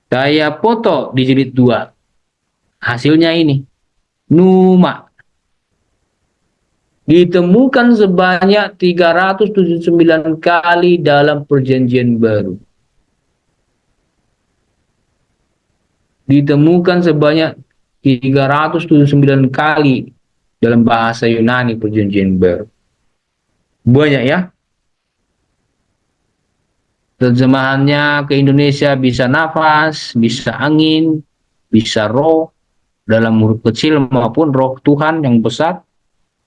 Saya foto di jilid 2. Hasilnya ini. Numa. Ditemukan sebanyak 379 kali dalam perjanjian baru. Ditemukan sebanyak 379 kali dalam bahasa Yunani perjanjian baru. Banyak ya. Terjemahannya ke Indonesia bisa nafas, bisa angin, bisa roh dalam huruf kecil maupun roh Tuhan yang besar,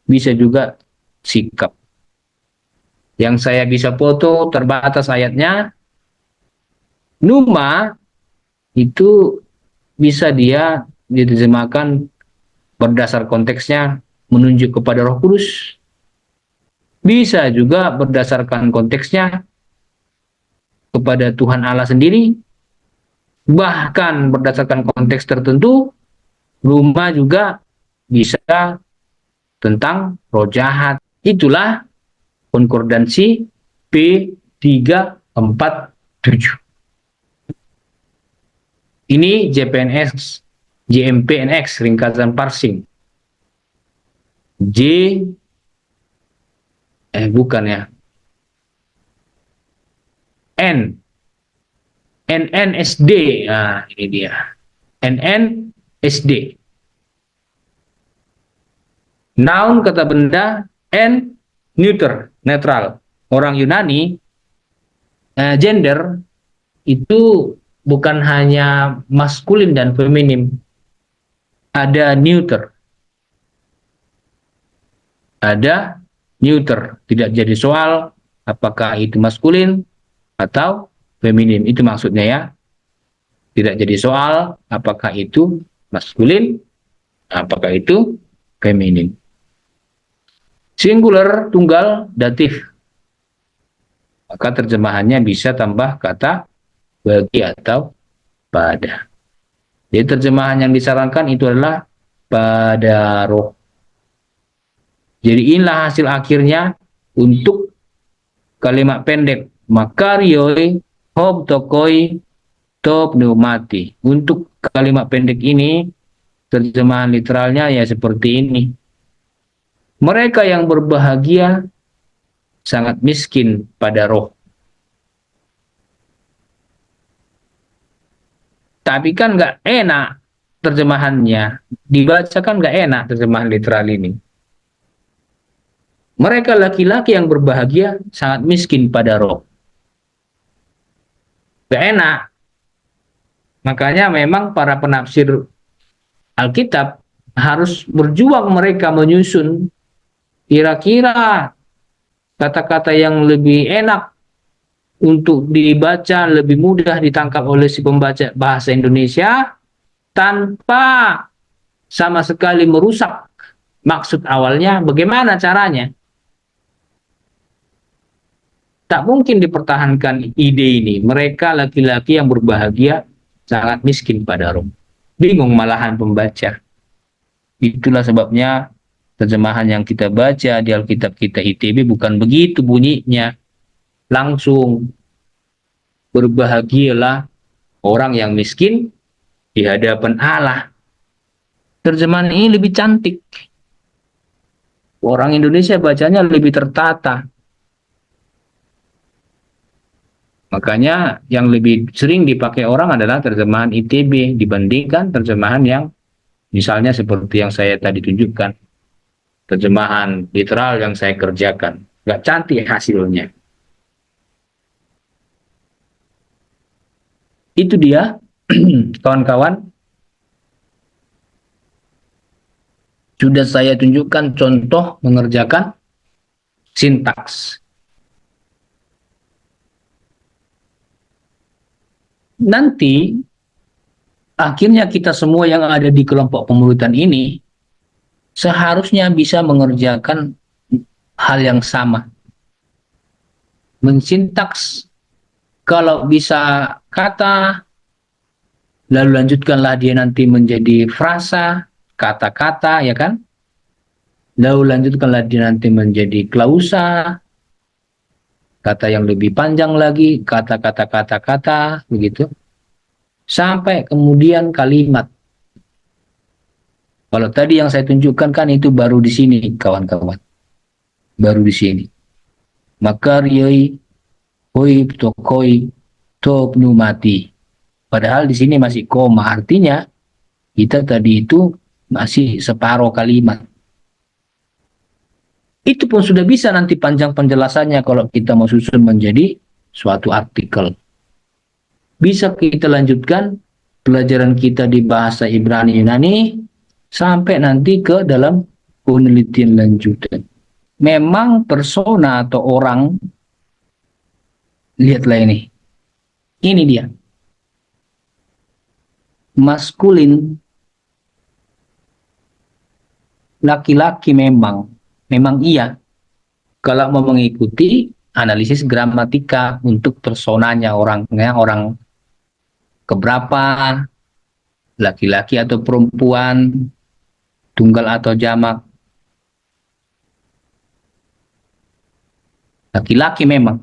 bisa juga sikap. Yang saya bisa foto terbatas ayatnya. Numa itu bisa dia diterjemahkan berdasar konteksnya menunjuk kepada Roh Kudus. Bisa juga berdasarkan konteksnya kepada Tuhan Allah sendiri. Bahkan berdasarkan konteks tertentu, Numa juga bisa tentang roh jahat. Itulah konkordansi P347. Ini JMPNX, ringkasan parsing. Bukan ya. NNSD. Nah, ini dia. NNSD. Noun kata benda, N neuter, netral. Orang Yunani, gender itu bukan hanya maskulin dan feminim. Ada neuter. Ada neuter. Tidak jadi soal apakah itu maskulin atau feminim. Itu maksudnya ya. Tidak jadi soal apakah itu maskulin, apakah itu feminim. Singular, tunggal, datif. Maka terjemahannya bisa tambah kata bagi atau pada. Jadi terjemahan yang disarankan itu adalah pada roh. Jadi inilah hasil akhirnya untuk kalimat pendek. Makarioi, hob tokoi, top pneumati. Untuk kalimat pendek ini, terjemahan literalnya ya seperti ini. Mereka yang berbahagia sangat miskin pada roh. Tapi kan nggak enak terjemahannya. Dibacakan nggak enak terjemahan literal ini. Mereka laki-laki yang berbahagia sangat miskin pada roh. Nggak enak. Makanya memang para penafsir Alkitab harus berjuang mereka menyusun kira-kira kata-kata yang lebih enak untuk dibaca, lebih mudah ditangkap oleh si pembaca bahasa Indonesia tanpa sama sekali merusak maksud awalnya. Bagaimana caranya? Tak mungkin dipertahankan ide ini. Mereka laki-laki yang berbahagia sangat miskin pada roh. Bingung malahan pembaca. Itulah sebabnya terjemahan yang kita baca di Alkitab kita ITB bukan begitu bunyinya. Langsung berbahagialah orang yang miskin di hadapan Allah. Terjemahan ini lebih cantik. Orang Indonesia bacanya lebih tertata. Makanya yang lebih sering dipakai orang adalah terjemahan ITB dibandingkan terjemahan yang misalnya seperti yang saya tadi tunjukkan. Terjemahan literal yang saya kerjakan. Nggak cantik hasilnya. Itu dia, kawan-kawan. Sudah saya tunjukkan contoh mengerjakan sintaks. Nanti, akhirnya kita semua yang ada di kelompok pemuritan ini, seharusnya bisa mengerjakan hal yang sama. Mensintaks, kalau bisa kata, lalu lanjutkanlah dia nanti menjadi frasa, kata-kata, ya kan? Lalu lanjutkanlah dia nanti menjadi klausa, kata yang lebih panjang lagi, kata-kata, kata-kata, begitu. Sampai kemudian kalimat. Kalau tadi yang saya tunjukkan kan itu baru di sini, kawan-kawan. Baru di sini. Makaryai, hoi, tokoi, top mati. Padahal di sini masih koma, artinya kita tadi itu masih separuh kalimat. Itu pun sudah bisa nanti panjang penjelasannya kalau kita mau susun menjadi suatu artikel. Bisa kita lanjutkan pelajaran kita di bahasa Ibrani Yunani sampai nanti ke dalam penelitian lanjutan. Memang persona atau orang, lihatlah ini. Ini dia. Maskulin, laki-laki memang iya. Kalau mau mengikuti analisis gramatika untuk personanya orangnya, orang keberapa, laki-laki atau perempuan, tunggal atau jamak. Laki-laki memang.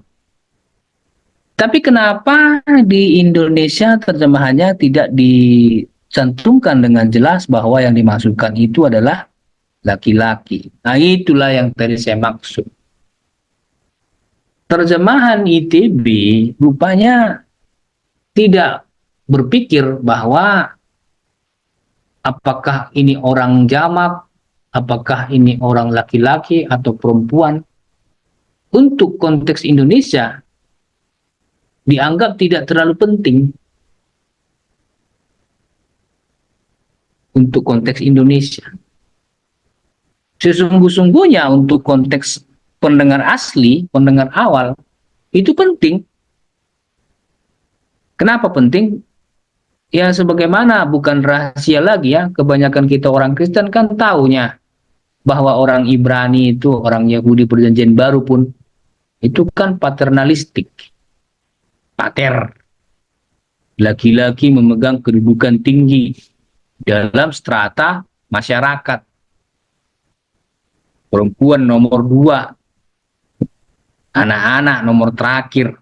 Tapi kenapa di Indonesia terjemahannya tidak dicantumkan dengan jelas bahwa yang dimaksudkan itu adalah laki-laki. Nah, itulah yang tadi saya maksud. Terjemahan ITB rupanya tidak berpikir bahwa apakah ini orang jamak, apakah ini orang laki-laki atau perempuan. Untuk konteks Indonesia, dianggap tidak terlalu penting. Untuk konteks Indonesia. Sesungguh-sungguhnya untuk konteks pendengar asli, pendengar awal, itu penting. Kenapa penting? Ya sebagaimana bukan rahasia lagi ya, kebanyakan kita orang Kristen kan taunya bahwa orang Ibrani itu, orang Yahudi perjanjian baru pun, itu kan paternalistik. Pater. Laki-laki memegang kedudukan tinggi dalam strata masyarakat. Perempuan nomor 2. Anak-anak nomor terakhir.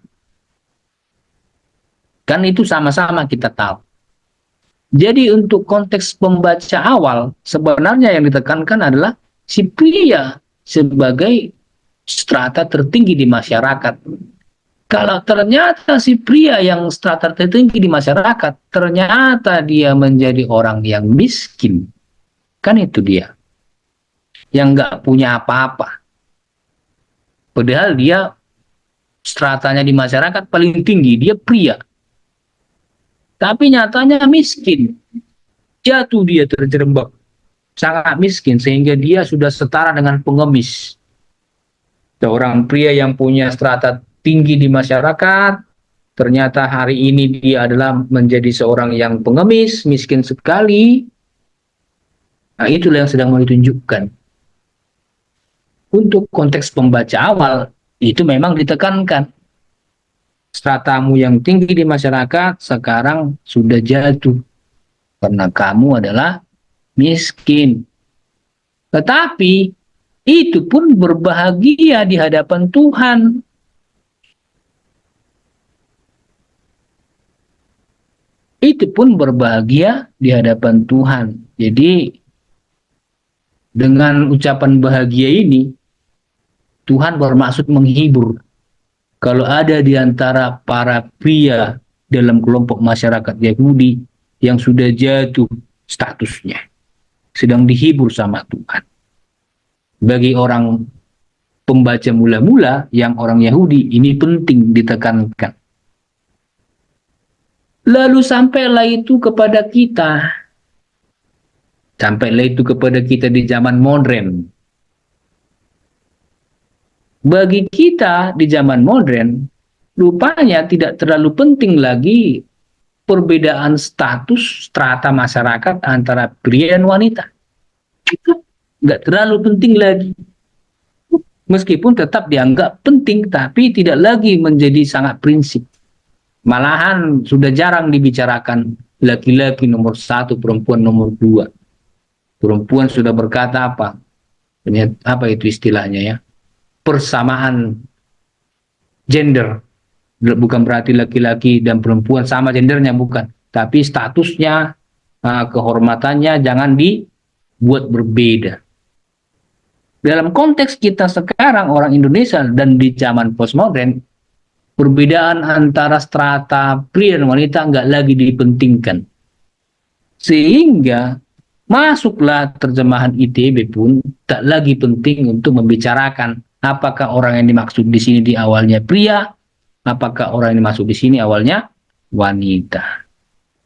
Kan itu sama-sama kita tahu. Jadi untuk konteks pembaca awal, sebenarnya yang ditekankan adalah si pria sebagai strata tertinggi di masyarakat. Kalau ternyata si pria yang strata tertinggi di masyarakat, ternyata dia menjadi orang yang miskin. Kan itu dia. Yang nggak punya apa-apa. Padahal dia stratanya di masyarakat paling tinggi, dia pria. Tapi nyatanya miskin. jatuh dia terjerembab, sangat miskin sehingga dia sudah setara dengan pengemis. Seorang pria yang punya strata tinggi di masyarakat, ternyata hari ini dia adalah menjadi seorang yang pengemis, miskin sekali. Nah, itulah yang sedang mau ditunjukkan. Untuk konteks pembaca awal, itu memang ditekankan. Stratamu yang tinggi di masyarakat sekarang sudah jatuh. Karena kamu adalah miskin. Tetapi itu pun berbahagia di hadapan Tuhan. Itu pun berbahagia di hadapan Tuhan. Jadi dengan ucapan bahagia ini, Tuhan bermaksud menghibur. Kalau ada di antara para pria dalam kelompok masyarakat Yahudi yang sudah jatuh statusnya, sedang dihibur sama Tuhan. Bagi orang pembaca mula-mula yang orang Yahudi, ini penting ditekankan. Lalu sampailah itu kepada kita. Sampailah itu kepada kita di zaman modern. Bagi kita di zaman modern, rupanya tidak terlalu penting lagi perbedaan status strata masyarakat antara pria dan wanita. Itu nggak terlalu penting lagi. Meskipun tetap dianggap penting, tapi tidak lagi menjadi sangat prinsip. Malahan sudah jarang dibicarakan laki-laki nomor 1, perempuan nomor 2. Perempuan sudah berkata apa? Apa itu istilahnya ya? Persamaan gender. Bukan berarti laki-laki dan perempuan sama gendernya, bukan. Tapi statusnya, kehormatannya jangan dibuat berbeda. Dalam konteks kita sekarang orang Indonesia dan di zaman postmodern, perbedaan antara strata pria dan wanita nggak lagi dipentingkan. Sehingga masuklah terjemahan ITB pun tak lagi penting untuk membicarakan apakah orang yang dimaksud di sini di awalnya pria, apakah orang yang dimaksud di sini awalnya wanita.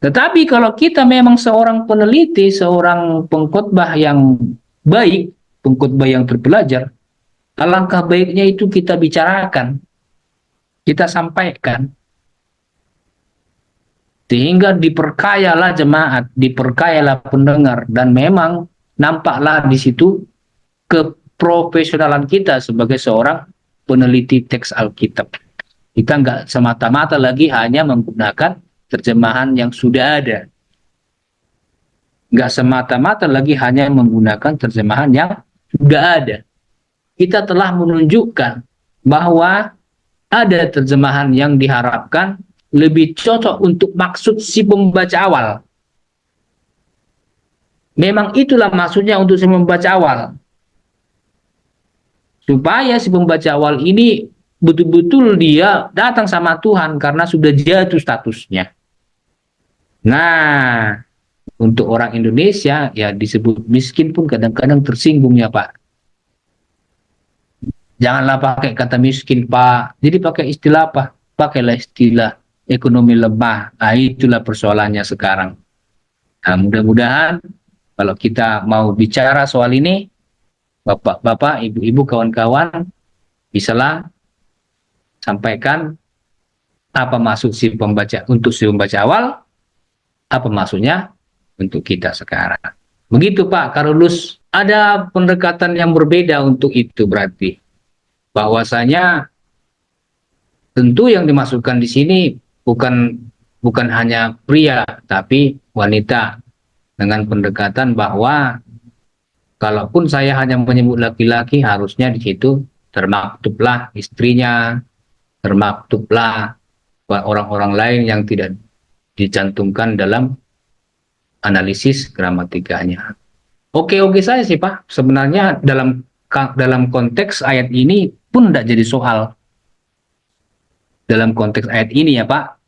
Tetapi kalau kita memang seorang peneliti, seorang pengkhotbah yang baik, pengkhotbah yang terpelajar, alangkah baiknya itu kita bicarakan, kita sampaikan, sehingga diperkayalah jemaat, diperkayalah pendengar, dan memang nampaklah di situ keprofesionalan kita sebagai seorang peneliti teks Alkitab. Kita nggak semata-mata lagi hanya menggunakan terjemahan yang sudah ada. Nggak semata-mata lagi hanya menggunakan terjemahan yang sudah ada. Kita telah menunjukkan bahwa ada terjemahan yang diharapkan lebih cocok untuk maksud si pembaca awal. Memang itulah maksudnya untuk si pembaca awal. Supaya si pembaca awal ini betul-betul dia datang sama Tuhan karena sudah jatuh statusnya. Nah, untuk orang Indonesia ya disebut miskin pun kadang-kadang tersinggung ya Pak. Janganlah pakai kata miskin Pak. Jadi pakai istilah apa? Pakailah istilah ekonomi lemah. Nah, itulah persoalannya sekarang. Nah, mudah-mudahan kalau kita mau bicara soal ini, Bapak-bapak, ibu-ibu, kawan-kawan, bisalah sampaikan apa maksud si pembaca untuk si pembaca awal, apa maksudnya untuk kita sekarang. Begitu Pak Karolus, ada pendekatan yang berbeda untuk itu berarti. Bahwasanya tentu yang dimasukkan di sini bukan hanya pria, tapi wanita, dengan pendekatan bahwa kalaupun saya hanya menyebut laki-laki, harusnya di situ termaktublah istrinya, termaktublah orang-orang lain yang tidak dicantumkan dalam analisis gramatikanya. Oke saya sih Pak, sebenarnya dalam konteks ayat ini pun tidak jadi soal. Dalam konteks ayat ini ya Pak.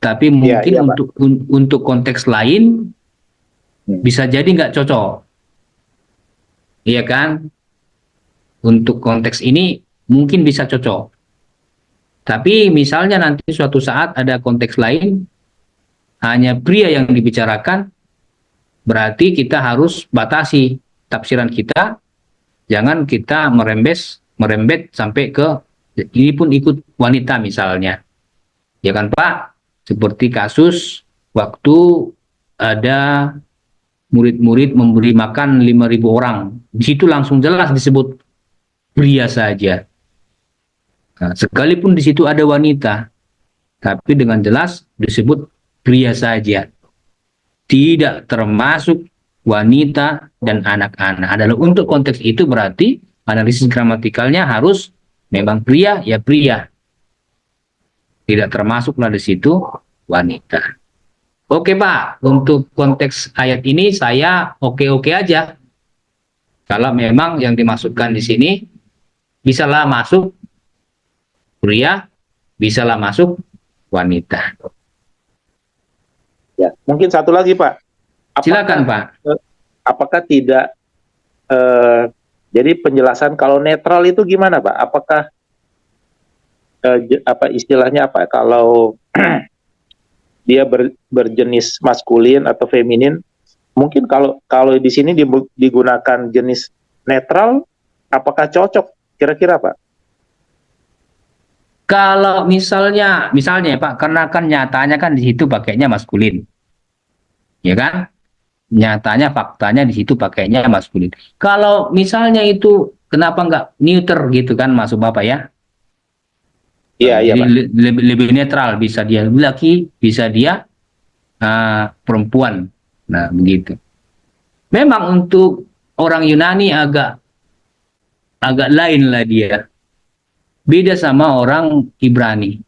Tapi mungkin ya, untuk konteks lain bisa jadi nggak cocok. Iya kan? Untuk konteks ini mungkin bisa cocok. Tapi misalnya nanti suatu saat ada konteks lain, hanya pria yang dibicarakan, berarti kita harus batasi tafsiran kita, jangan kita merembet sampai ke ini pun ikut wanita misalnya. Ya kan Pak? Seperti kasus waktu ada murid-murid memberi makan 5.000 orang. Di situ langsung jelas disebut pria saja. Nah, sekalipun di situ ada wanita, tapi dengan jelas disebut pria saja. Tidak termasuk wanita dan anak-anak. Adalah untuk konteks itu berarti analisis gramatikalnya harus memang pria ya pria. Tidak termasuklah di situ wanita. Oke Pak, untuk konteks ayat ini saya oke-oke aja. Kalau memang yang dimasukkan di sini bisalah masuk pria, bisalah masuk wanita. Ya, mungkin satu lagi Pak. Silakan Pak. Apakah tidak jadi penjelasan kalau netral itu gimana Pak? Apakah apa istilahnya apa? Kalau dia berjenis maskulin atau feminin, mungkin kalau di sini digunakan jenis netral, apakah cocok kira-kira Pak? Kalau misalnya Pak, karena kan nyatanya kan di situ pakainya maskulin, ya kan? Nyatanya faktanya di situ pakainya maskulin. Kalau misalnya itu kenapa nggak neuter gitu kan, maksud Bapak ya? Iya, iya Pak. Lebih netral, bisa dia laki, bisa dia perempuan. Nah begitu. Memang untuk orang Yunani agak lain lah dia. Beda sama orang Ibrani.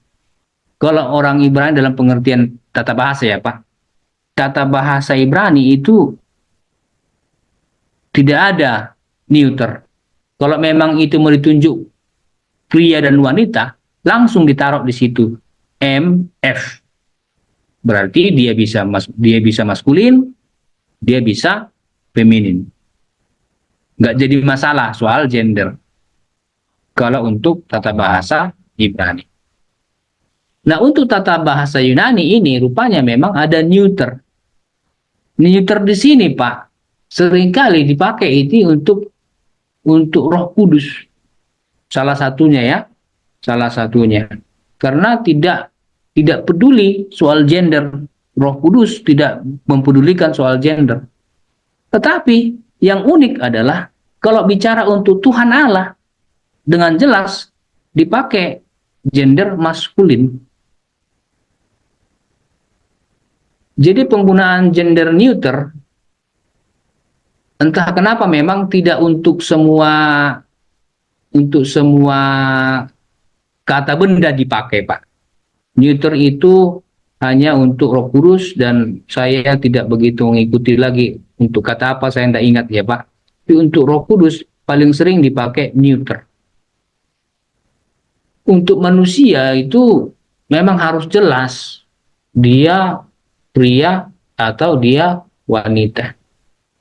Kalau orang Ibrani dalam pengertian tata bahasa ya Pak, tata bahasa Ibrani itu tidak ada neuter. Kalau memang itu mau ditunjuk pria dan wanita, langsung ditaruh di situ MF. Berarti dia bisa maskulin, dia bisa feminin. Nggak jadi masalah soal gender. Kalau untuk tata bahasa Ibrani. Nah, untuk tata bahasa Yunani ini rupanya memang ada neuter. Neuter di sini, Pak, seringkali dipakai ini untuk Roh Kudus. Salah satunya ya. Salah satunya. Karena tidak peduli soal gender. Roh Kudus tidak mempedulikan soal gender. Tetapi yang unik adalah kalau bicara untuk Tuhan Allah, dengan jelas dipakai gender maskulin. Jadi penggunaan gender neuter entah kenapa memang tidak untuk semua kata benda dipakai, Pak. Neuter itu hanya untuk Roh Kudus dan saya tidak begitu mengikuti lagi untuk kata apa saya tidak ingat ya, Pak. Tapi untuk Roh Kudus paling sering dipakai neuter. Untuk manusia itu memang harus jelas dia pria atau dia wanita.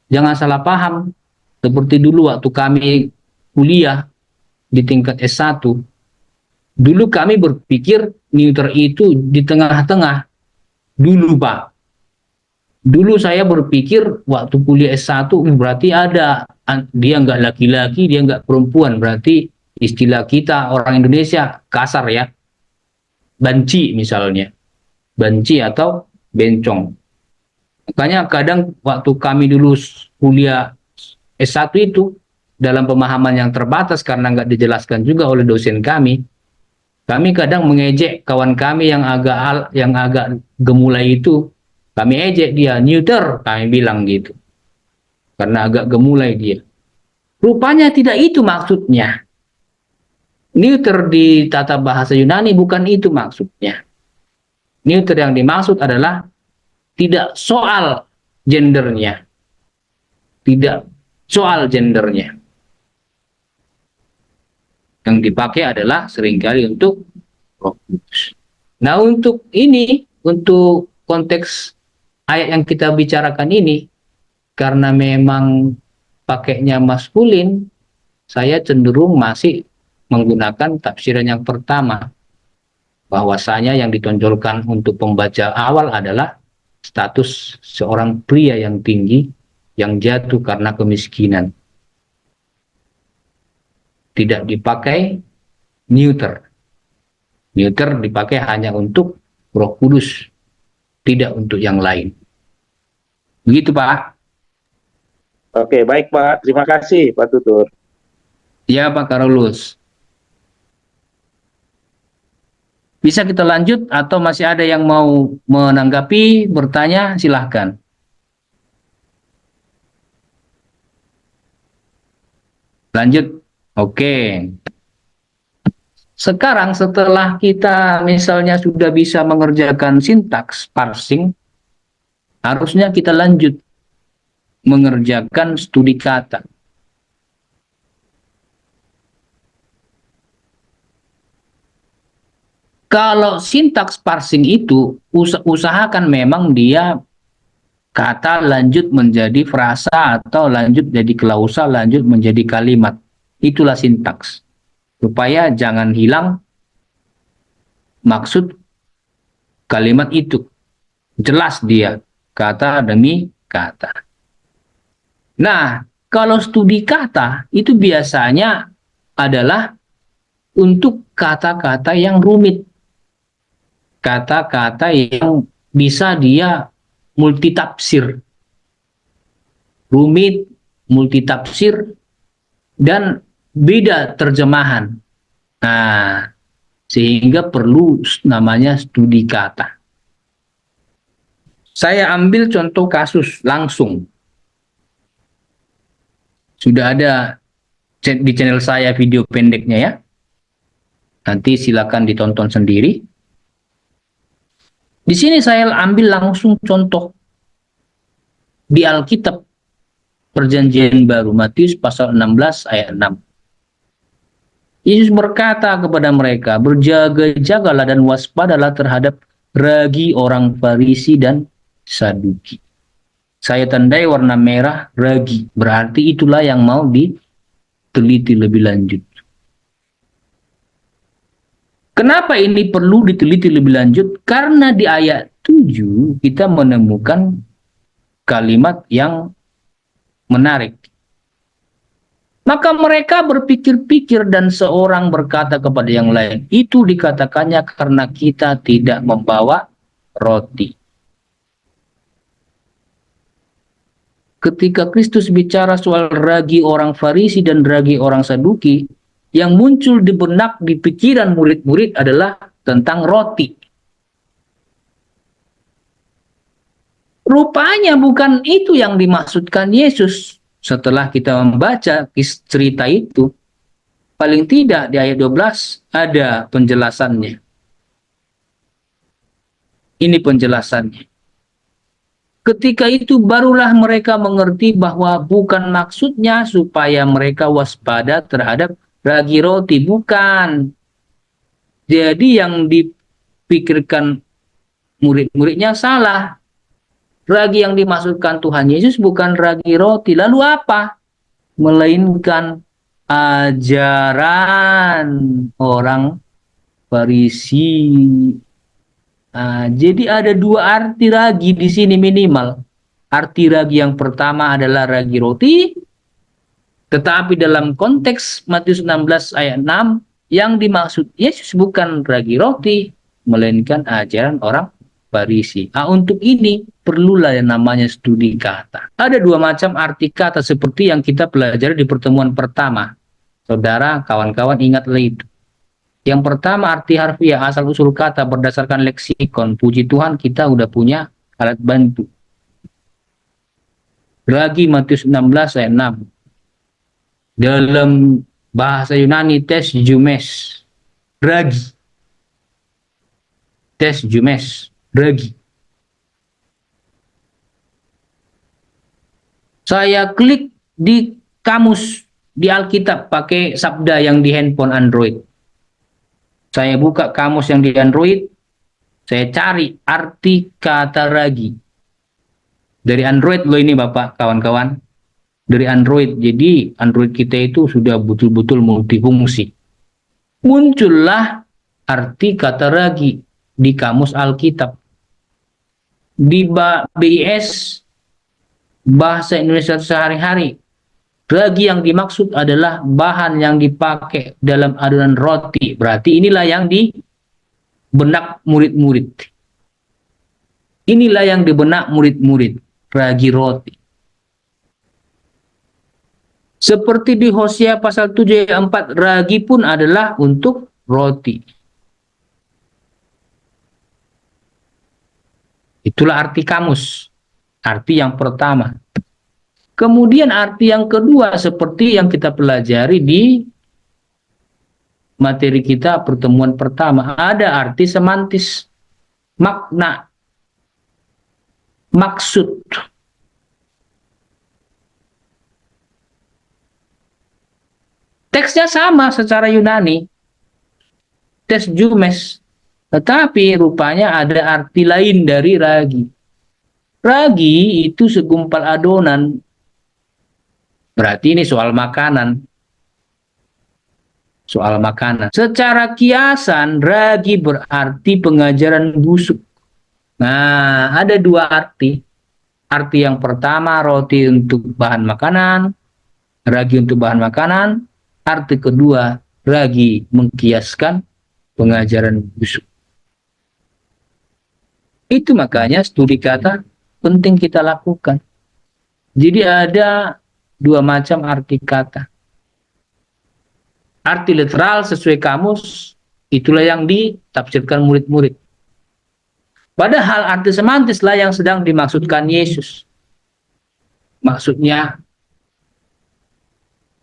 Jangan salah paham. Seperti dulu waktu kami kuliah di tingkat S1. Dulu kami berpikir neuter itu di tengah-tengah. Dulu Pak. Dulu saya berpikir waktu kuliah S1 berarti ada dia nggak laki-laki, dia nggak perempuan. Berarti istilah kita orang Indonesia kasar ya, banci misalnya, banci atau bencong. Makanya kadang waktu kami dulu kuliah S1 itu dalam pemahaman yang terbatas karena nggak dijelaskan juga oleh dosen kami kadang mengejek kawan kami yang agak gemulai itu, kami ejek dia neuter, kami bilang gitu, karena agak gemulai dia. Rupanya tidak itu maksudnya. Neuter di tata bahasa Yunani bukan itu maksudnya. Neuter yang dimaksud adalah tidak soal gendernya. Tidak soal gendernya. Yang dipakai adalah seringkali untuk Roh Kudus. Nah, untuk ini, untuk konteks ayat yang kita bicarakan ini, karena memang pakainya maskulin, saya cenderung masih menggunakan tafsiran yang pertama, bahwasanya yang ditonjolkan untuk pembaca awal adalah status seorang pria yang tinggi yang jatuh karena kemiskinan. Tidak dipakai neuter. Neuter dipakai hanya untuk Roh Kudus, tidak untuk yang lain. Begitu, Pak. Oke, baik Pak. Terima kasih Pak Tutur. Ya, Pak Karolus. Bisa kita lanjut atau masih ada yang mau menanggapi, bertanya, silahkan. Lanjut. Oke. Sekarang setelah kita misalnya sudah bisa mengerjakan sintaks parsing, harusnya kita lanjut mengerjakan studi kata. Kalau sintaks parsing itu, usahakan memang dia kata lanjut menjadi frasa atau lanjut jadi klausa, lanjut menjadi kalimat. Itulah sintaks. Supaya jangan hilang maksud kalimat itu. Jelas dia, kata demi kata. Nah, kalau studi kata itu biasanya adalah untuk kata-kata yang rumit. Kata-kata yang bisa dia multitafsir. Rumit, multitafsir, dan beda terjemahan. Nah, sehingga perlu namanya studi kata. Saya ambil contoh kasus langsung. Sudah ada di channel saya video pendeknya ya. Nanti silakan ditonton sendiri. Di sini saya ambil langsung contoh di Alkitab Perjanjian Baru, Matius pasal 16 ayat 6. Yesus berkata kepada mereka, berjaga-jagalah dan waspadalah terhadap ragi orang Farisi dan Saduki. Saya tandai warna merah ragi, berarti itulah yang mau diteliti lebih lanjut. Kenapa ini perlu diteliti lebih lanjut? Karena di ayat 7 kita menemukan kalimat yang menarik. Maka mereka berpikir-pikir dan seorang berkata kepada yang lain, itu dikatakannya karena kita tidak membawa roti. Ketika Kristus bicara soal ragi orang Farisi dan ragi orang Saduki, yang muncul di benak, di pikiran murid-murid adalah tentang roti. Rupanya bukan itu yang dimaksudkan Yesus. Setelah kita membaca cerita itu, paling tidak di ayat 12 ada penjelasannya. Ini penjelasannya. Ketika itu barulah mereka mengerti bahwa bukan maksudnya supaya mereka waspada terhadap ragi roti, bukan. Jadi yang dipikirkan murid-muridnya salah. Ragi yang dimaksudkan Tuhan Yesus bukan ragi roti. Lalu apa? Melainkan ajaran orang Farisi. Jadi ada dua arti ragi di sini minimal. Arti ragi yang pertama adalah ragi roti. Tetapi dalam konteks Matius 16 ayat 6, yang dimaksud Yesus bukan ragi roti, melainkan ajaran orang Farisi. Untuk ini perlulah yang namanya studi kata. Ada dua macam arti kata seperti yang kita pelajari di pertemuan pertama. Saudara, kawan-kawan ingatlah itu. Yang pertama arti harfiah, asal usul kata berdasarkan leksikon. Puji Tuhan kita udah punya alat bantu. Ragi Matius 16 ayat 6. Dalam bahasa Yunani tes jumes. Ragi. Tes jumes. Ragi. Saya klik di kamus di Alkitab pakai sabda yang di handphone Android. Saya buka kamus yang di Android, saya cari arti kata ragi. Dari Android loh ini Bapak, kawan-kawan. Dari Android, jadi Android kita itu sudah betul-betul multifungsi. Muncullah arti kata ragi di kamus Alkitab. di BIS bahasa Indonesia sehari-hari, ragi yang dimaksud adalah bahan yang dipakai dalam adonan roti. Berarti inilah yang di benak murid-murid. Inilah yang di benak murid-murid, ragi roti. Seperti di Hosea pasal 7 ayat 4, ragi pun adalah untuk roti. Itulah arti kamus. Arti yang pertama. Kemudian arti yang kedua seperti yang kita pelajari di materi kita pertemuan pertama. Ada arti semantis. Makna. Maksud. Teksnya sama secara Yunani. Teks jumes. Tetapi rupanya ada arti lain dari ragi. Ragi itu segumpal adonan. Berarti ini soal makanan. Soal makanan. Secara kiasan, ragi berarti pengajaran busuk. Nah, ada dua arti. Arti yang pertama, roti untuk bahan makanan. Ragi untuk bahan makanan. Arti kedua, ragi mengkiaskan pengajaran busuk. Itu makanya studi kata penting kita lakukan. Jadi ada dua macam arti kata. Arti literal sesuai kamus, itulah yang ditafsirkan murid-murid. Padahal arti semantis lah yang sedang dimaksudkan Yesus. Maksudnya,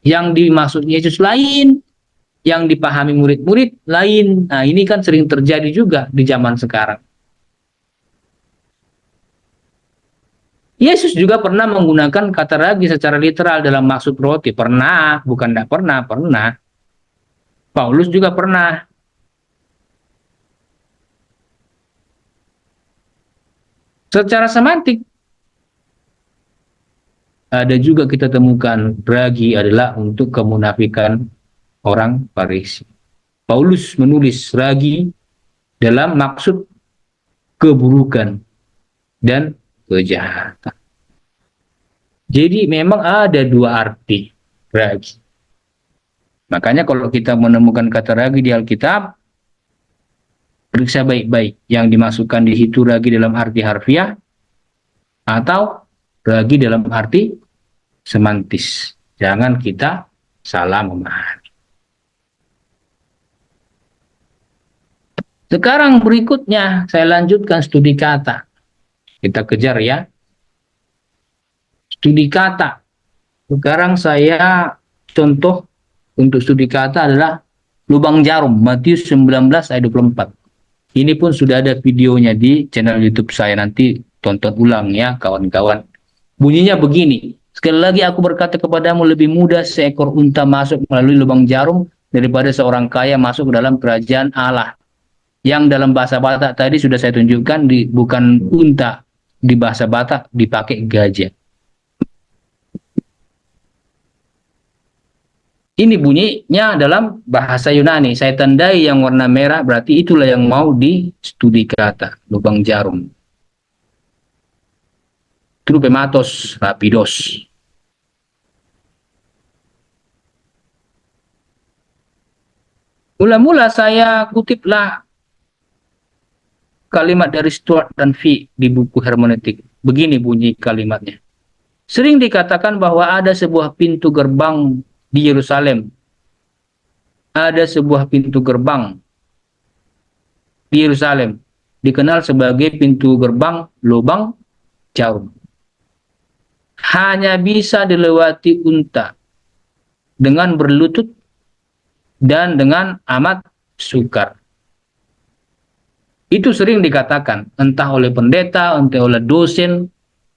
yang dimaksud Yesus lain, yang dipahami murid-murid lain. Nah, ini kan sering terjadi juga di zaman sekarang. Yesus juga pernah menggunakan kata ragi secara literal dalam maksud roti. Pernah, bukan tidak pernah, pernah. Paulus juga pernah. Secara semantik, ada juga kita temukan ragi adalah untuk kemunafikan orang Farisi. Paulus menulis ragi dalam maksud keburukan dan kejahatan. Jadi memang ada dua arti ragi. Makanya kalau kita menemukan kata ragi di Alkitab, periksa baik-baik yang dimasukkan di situ ragi dalam arti harfiah atau ragi dalam arti semantis. Jangan kita salah memahami. Sekarang berikutnya saya lanjutkan studi kata. Kita kejar ya. Studi kata. Sekarang saya contoh untuk studi kata adalah lubang jarum, Matius 19 ayat 24. Ini pun sudah ada videonya di channel YouTube saya, nanti tonton ulang ya kawan-kawan. Bunyinya begini, sekali lagi aku berkata kepadamu, lebih mudah seekor unta masuk melalui lubang jarum daripada seorang kaya masuk ke dalam kerajaan Allah. Yang dalam bahasa Batak tadi sudah saya tunjukkan, bukan unta, di bahasa Batak dipakai gajah. Ini bunyinya dalam bahasa Yunani. Saya tandai yang warna merah, berarti itulah yang mau di studi kata, lubang jarum. Trupematos rapidos. Mula-mula saya kutiplah kalimat dari Stuart dan Fee di buku hermeneutik. Begini bunyi kalimatnya. Sering dikatakan bahwa ada sebuah pintu gerbang di Yerusalem. Ada sebuah pintu gerbang di Yerusalem, dikenal sebagai pintu gerbang lubang jarum. Hanya bisa dilewati unta dengan berlutut dan dengan amat sukar. Itu sering dikatakan, entah oleh pendeta, entah oleh dosen,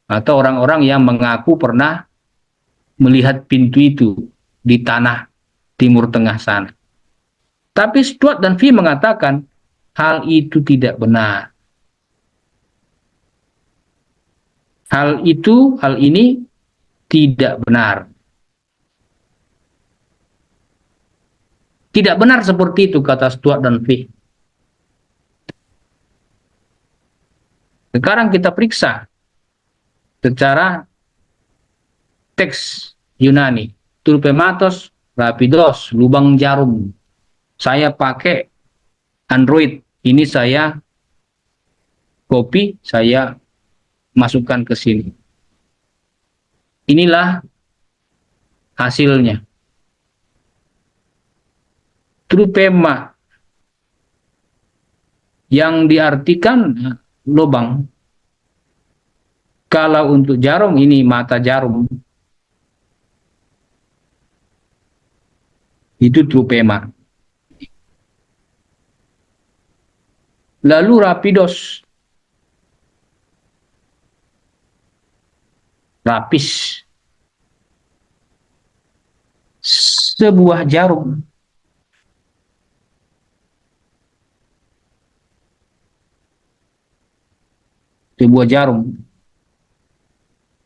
atau orang-orang yang mengaku pernah melihat pintu itu di tanah Timur Tengah sana. Tapi Stuart dan Fee mengatakan, hal itu tidak benar. Hal ini tidak benar. Tidak benar seperti itu, kata Stuart dan Fee. Sekarang kita periksa secara teks Yunani. Turpematos rapidos, lubang jarum. Saya pakai Android. Ini saya copy, saya masukkan ke sini. Inilah hasilnya. Trupema yang diartikan lubang. Kalau untuk jarum ini mata jarum. Itu trupema. Lalu rapidos. Rapis. Sebuah jarum. Sebuah jarum.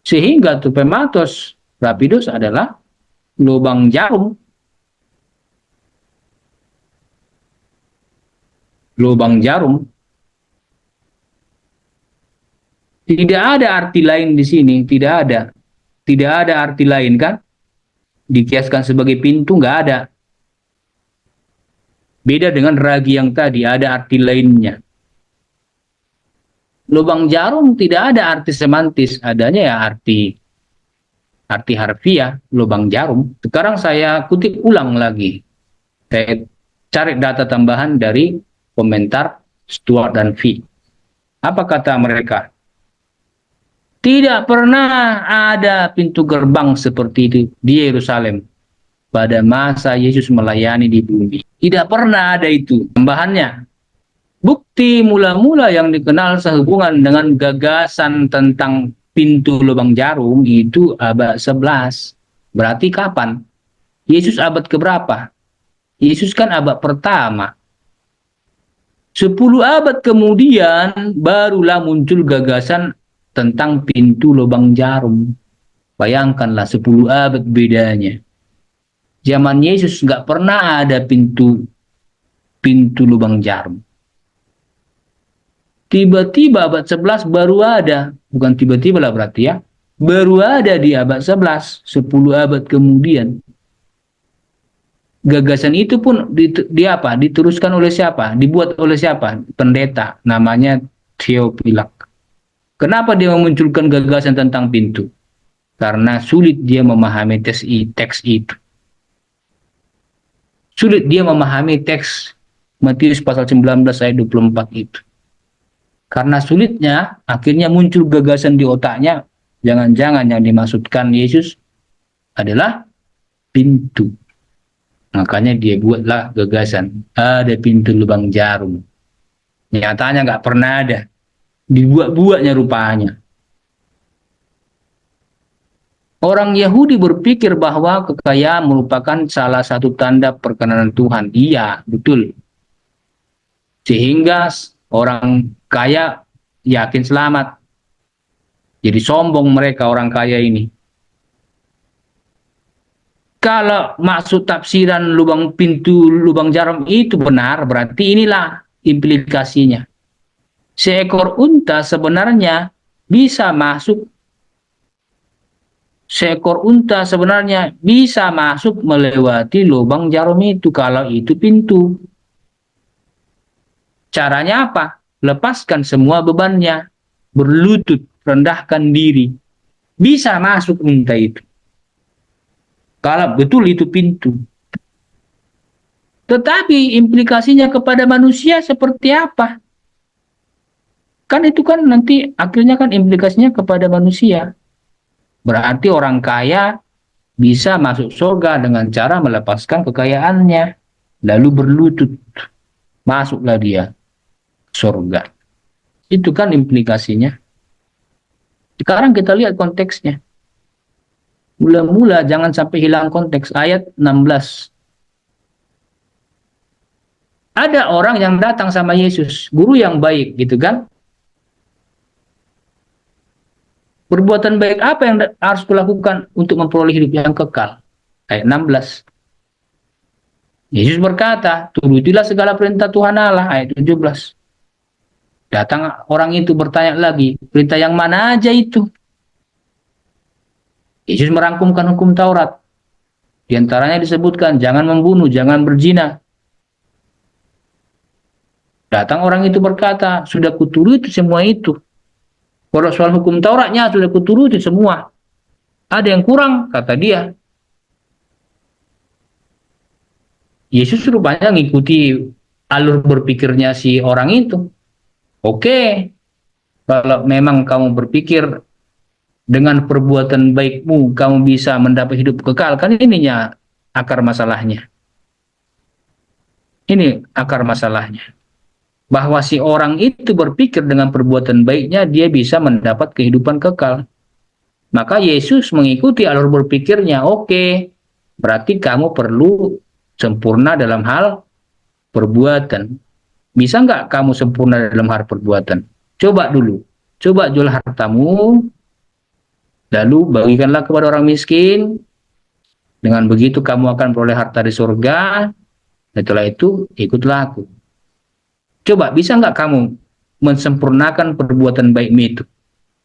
Sehingga trupematos rapidos adalah lubang jarum. Lubang jarum. Tidak ada arti lain di sini, tidak ada. Tidak ada arti lain kan? Dikiaskan sebagai pintu, nggak ada. Beda dengan ragi yang tadi, ada arti lainnya. Lubang jarum tidak ada arti semantis, adanya ya arti harfiah, lubang jarum. Sekarang saya kutip ulang lagi. Saya cari data tambahan dari komentar Stuart dan V. Apa kata mereka? Tidak pernah ada pintu gerbang seperti itu di Yerusalem pada masa Yesus melayani di bumi. Tidak pernah ada itu. Tambahannya, bukti mula-mula yang dikenal sehubungan dengan gagasan tentang pintu lubang jarum itu abad 11. Berarti kapan? Yesus abad keberapa? Yesus kan abad pertama. 10 abad kemudian barulah muncul gagasan tentang pintu lubang jarum. Bayangkanlah 10 abad bedanya. Zaman Yesus nggak pernah ada pintu lubang jarum. Tiba-tiba abad 11 baru ada. Bukan tiba-tiba lah berarti ya. Baru ada di abad 11, 10 abad kemudian. Gagasan itu pun diteruskan oleh siapa? Dibuat oleh siapa? Pendeta, namanya Theophilak. Kenapa dia memunculkan gagasan tentang pintu? Karena sulit dia memahami teks itu. Sulit dia memahami teks Matius pasal 19 ayat 24 itu. Karena sulitnya, akhirnya muncul gagasan di otaknya, jangan-jangan yang dimaksudkan Yesus adalah pintu. Makanya dia buatlah gagasan, ada pintu lubang jarum. Nyatanya nggak pernah ada. Dibuat-buatnya rupanya. Orang Yahudi berpikir bahwa kekayaan merupakan salah satu tanda perkenanan Tuhan. Iya, betul. Sehingga orang kaya yakin selamat. Jadi sombong mereka orang kaya ini. Kalau maksud tafsiran pintu lubang jarum itu benar, berarti inilah implikasinya. Seekor unta sebenarnya bisa masuk melewati lubang jarum itu kalau itu pintu. Caranya apa? Lepaskan semua bebannya, berlutut, rendahkan diri. Bisa masuk unta itu. Kalau betul itu pintu. Tetapi implikasinya kepada manusia seperti apa? Kan itu kan nanti akhirnya kan implikasinya kepada manusia. Berarti orang kaya bisa masuk surga dengan cara melepaskan kekayaannya. Lalu berlutut. Masuklah dia surga. Itu kan implikasinya. Sekarang kita lihat konteksnya. Mula-mula jangan sampai hilang konteks. Ayat 16. Ada orang yang datang sama Yesus. Guru yang baik gitu kan. Perbuatan baik apa yang harus kulakukan untuk memperoleh hidup yang kekal? Ayat 16. Yesus berkata, turutilah segala perintah Tuhan Allah. Ayat 17. Datang orang itu bertanya lagi, perintah yang mana aja itu? Yesus merangkumkan hukum Taurat. Di antaranya disebutkan, jangan membunuh, jangan berzina. Datang orang itu berkata, sudah kuturuti semua itu. Kalau soal hukum Tauratnya sudah kuturuti semua. Ada yang kurang, kata dia. Yesus rupanya ngikuti alur berpikirnya si orang itu. Oke, kalau memang kamu berpikir dengan perbuatan baikmu kamu bisa mendapat hidup kekal, kan ininya akar masalahnya. Ini akar masalahnya. Bahwa si orang itu berpikir dengan perbuatan baiknya dia bisa mendapat kehidupan kekal. Maka Yesus mengikuti alur berpikirnya. Oke, berarti kamu perlu sempurna dalam hal perbuatan. Bisa nggak kamu sempurna dalam hal perbuatan? Coba dulu. Coba jual hartamu, lalu bagikanlah kepada orang miskin. Dengan begitu kamu akan peroleh harta di surga. Setelah itu, ikutlah aku. Coba, bisa nggak kamu mensempurnakan perbuatan baikmu itu?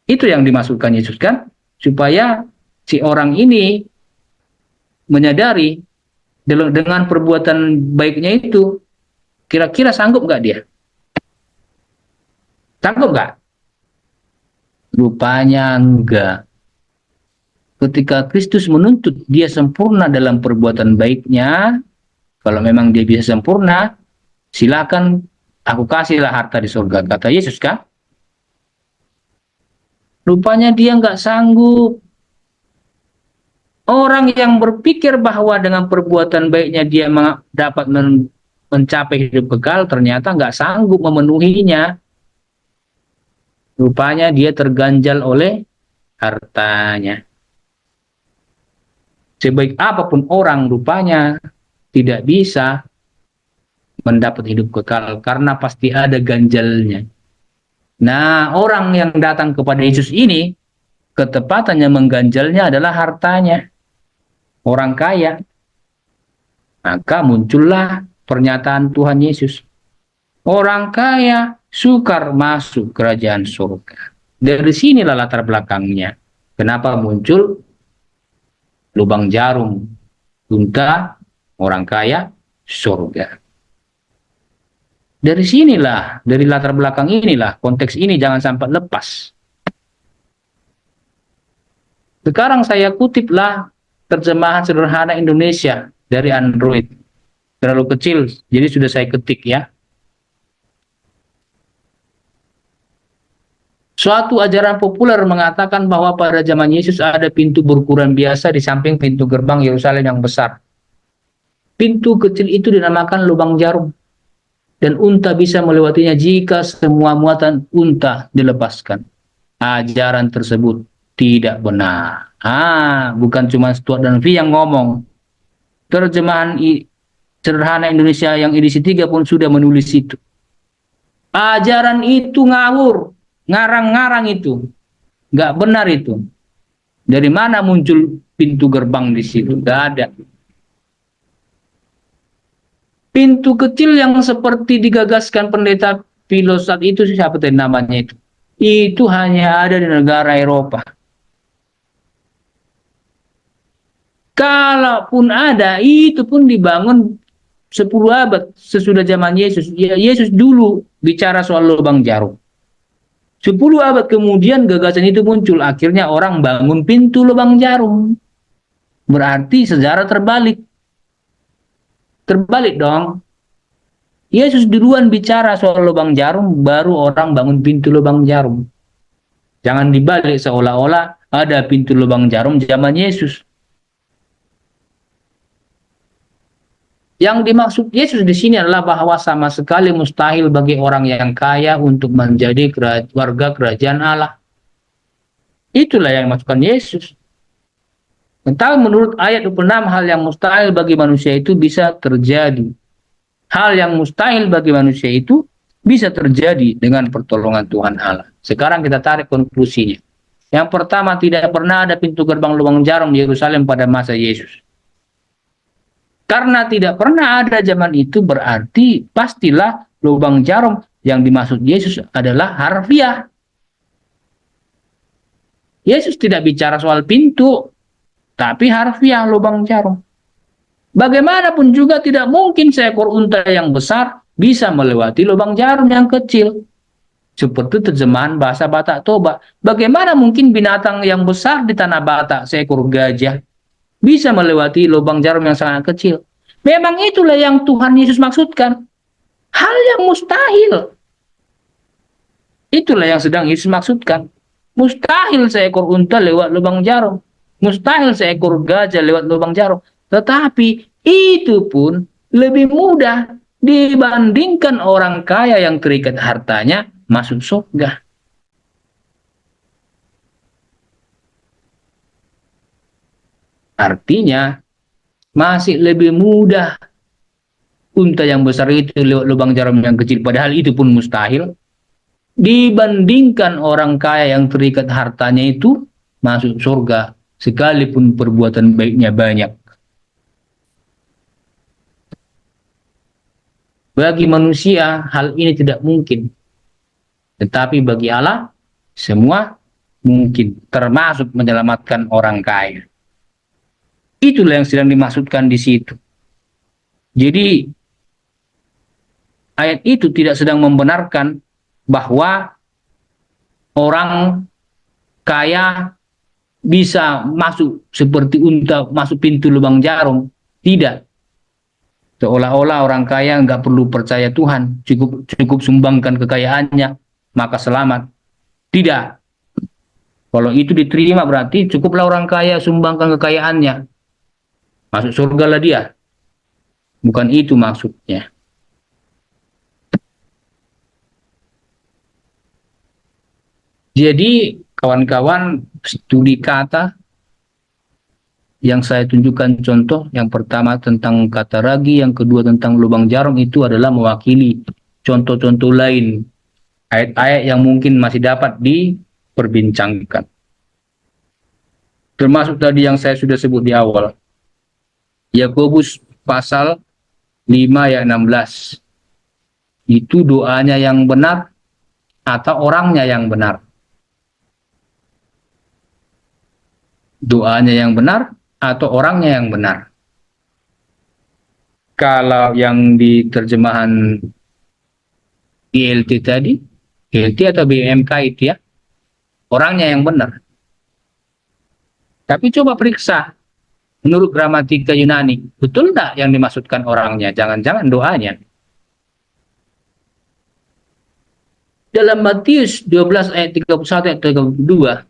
Itu yang dimaksudkan Yesus kan? Supaya si orang ini menyadari dengan perbuatan baiknya itu, kira-kira sanggup nggak dia? Sanggup nggak? Rupanya enggak. Ketika Kristus menuntut dia sempurna dalam perbuatan baiknya, kalau memang dia bisa sempurna, silakan aku kasihlah harta di surga, kata Yesus kan? Rupanya dia nggak sanggup. Orang yang berpikir bahwa dengan perbuatan baiknya dia dapat mencapai hidup kekal, ternyata nggak sanggup memenuhinya. Rupanya dia terganjal oleh hartanya. Sebaik apapun orang, rupanya tidak bisa mendapat hidup kekal karena pasti ada ganjalnya. Nah, orang yang datang kepada Yesus ini, ketepatannya mengganjalnya adalah hartanya. Orang kaya. Maka muncullah pernyataan Tuhan Yesus. Orang kaya sukar masuk kerajaan surga. Dari sinilah latar belakangnya. Kenapa muncul lubang jarum, unta, orang kaya, surga. Dari sinilah, dari latar belakang inilah, konteks ini jangan sampai lepas. Sekarang saya kutiplah terjemahan sederhana Indonesia dari Android. Terlalu kecil, jadi sudah saya ketik ya. Suatu ajaran populer mengatakan bahwa pada zaman Yesus ada pintu berukuran biasa di samping pintu gerbang Yerusalem yang besar. Pintu kecil itu dinamakan lubang jarum. Dan unta bisa melewatinya jika semua muatan unta dilepaskan. Ajaran tersebut tidak benar. Bukan cuma Stuart dan V yang ngomong. Terjemahan sederhana Indonesia yang edisi 3 pun sudah menulis itu. Ajaran itu ngawur. Ngarang-ngarang itu. Nggak benar itu. Dari mana muncul pintu gerbang di situ? Nggak ada. Pintu kecil yang seperti digagaskan pendeta filsafat itu, siapa tadi namanya itu? Itu hanya ada di negara Eropa. Kalaupun ada, itu pun dibangun 10 abad sesudah zaman Yesus. Ya, Yesus dulu bicara soal lubang jarum. 10 abad kemudian gagasan itu muncul. Akhirnya orang bangun pintu lubang jarum. Berarti sejarah terbalik. Terbalik dong. Yesus duluan bicara soal lubang jarum, baru orang bangun pintu lubang jarum. Jangan dibalik seolah-olah ada pintu lubang jarum zaman Yesus. Yang dimaksud Yesus di sini adalah bahwa sama sekali mustahil bagi orang yang kaya untuk menjadi warga kerajaan Allah. Itulah yang dimaksudkan Yesus. Tentang menurut ayat 26, hal yang mustahil bagi manusia itu bisa terjadi. Hal yang mustahil bagi manusia itu bisa terjadi dengan pertolongan Tuhan Allah. Sekarang kita tarik konklusinya. Yang pertama, tidak pernah ada pintu gerbang lubang jarum di Yerusalem pada masa Yesus. Karena tidak pernah ada zaman itu, berarti pastilah lubang jarum yang dimaksud Yesus adalah harfiah. Yesus tidak bicara soal pintu, tapi harfiah lubang jarum. Bagaimanapun juga tidak mungkin seekor unta yang besar bisa melewati lubang jarum yang kecil. Seperti terjemahan bahasa Batak Toba. Bagaimana mungkin binatang yang besar di tanah Batak, seekor gajah, bisa melewati lubang jarum yang sangat kecil? Memang itulah yang Tuhan Yesus maksudkan. Hal yang mustahil. Itulah yang sedang Yesus maksudkan. Mustahil seekor unta lewat lubang jarum. Mustahil seekor gajah lewat lubang jarum. Tetapi itu pun lebih mudah dibandingkan orang kaya yang terikat hartanya masuk surga. Artinya masih lebih mudah unta yang besar itu lewat lubang jarum yang kecil, padahal itu pun mustahil, dibandingkan orang kaya yang terikat hartanya itu masuk surga sekalipun perbuatan baiknya banyak. Bagi manusia hal ini tidak mungkin, tetapi bagi Allah semua mungkin, termasuk menyelamatkan orang kaya. Itulah yang sedang dimaksudkan di situ. Jadi ayat itu tidak sedang membenarkan bahwa orang kaya bisa masuk seperti unta masuk pintu lubang jarum. Tidak. Seolah-olah orang kaya nggak perlu percaya Tuhan, cukup sumbangkan kekayaannya, maka selamat. Tidak. Kalau itu diterima berarti cukuplah orang kaya sumbangkan kekayaannya, masuk surga lah dia. Bukan itu maksudnya. Jadi kawan-kawan, studi kata yang saya tunjukkan contoh, yang pertama tentang kata ragi, yang kedua tentang lubang jarum, itu adalah mewakili contoh-contoh lain, ayat-ayat yang mungkin masih dapat diperbincangkan. Termasuk tadi yang saya sudah sebut di awal, Yakobus pasal 5 ayat 16. Itu doanya yang benar atau orangnya yang benar? Doanya yang benar atau orangnya yang benar? Kalau yang di terjemahan ILT tadi, ILT atau BMK itu ya, orangnya yang benar. Tapi coba periksa, menurut gramatika Yunani, betul enggak yang dimaksudkan orangnya? Jangan-jangan doanya. Dalam Matius 12 ayat 31 ayat 32,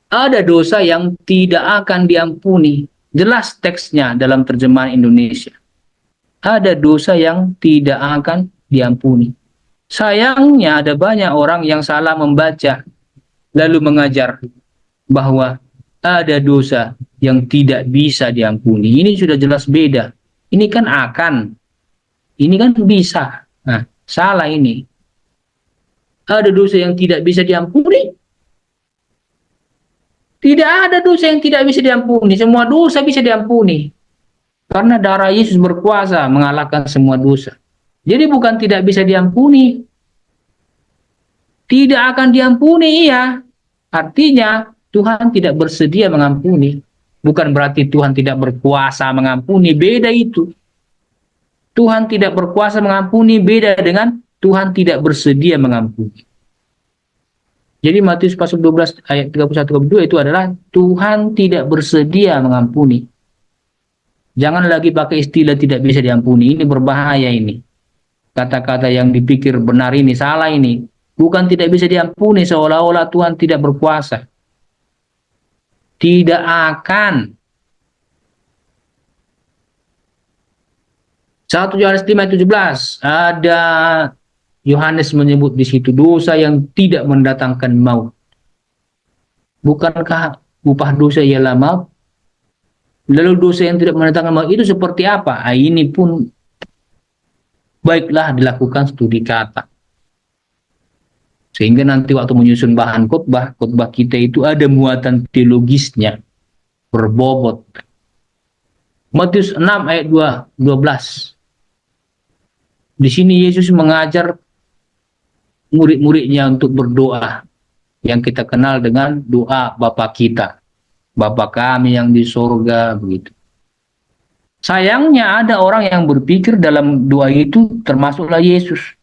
ada dosa yang tidak akan diampuni. Jelas teksnya dalam terjemahan Indonesia. Ada dosa yang tidak akan diampuni. Sayangnya ada banyak orang yang salah membaca, lalu mengajar bahwa ada dosa yang tidak bisa diampuni. Ini sudah jelas beda. Ini kan akan. Ini kan bisa. Nah, salah ini. Ada dosa yang tidak bisa diampuni. Tidak ada dosa yang tidak bisa diampuni. Semua dosa bisa diampuni. Karena darah Yesus berkuasa mengalahkan semua dosa. Jadi bukan tidak bisa diampuni. Tidak akan diampuni, iya. Artinya Tuhan tidak bersedia mengampuni. Bukan berarti Tuhan tidak berkuasa mengampuni. Beda itu. Tuhan tidak berkuasa mengampuni beda dengan Tuhan tidak bersedia mengampuni. Jadi Matius pasal 12 ayat 31-32 itu adalah Tuhan tidak bersedia mengampuni. Jangan lagi pakai istilah tidak bisa diampuni. Ini berbahaya ini. Kata-kata yang dipikir benar ini salah ini. Bukan tidak bisa diampuni seolah-olah Tuhan tidak berkuasa. Tidak akan. 1 Yohanes 5 ayat 17, ada Yohanes menyebut di situ dosa yang tidak mendatangkan maut. Bukankah upah dosa ialah maut? Lalu dosa yang tidak mendatangkan maut itu seperti apa? Ini pun baiklah dilakukan studi kata. Sehingga nanti waktu menyusun bahan khotbah kita itu ada muatan teologisnya, berbobot. Matius 6 ayat 12. Di sini Yesus mengajar murid-muridnya untuk berdoa yang kita kenal dengan doa Bapa kita, Bapa kami yang di surga, begitu. Sayangnya ada orang yang berpikir dalam doa itu termasuklah Yesus.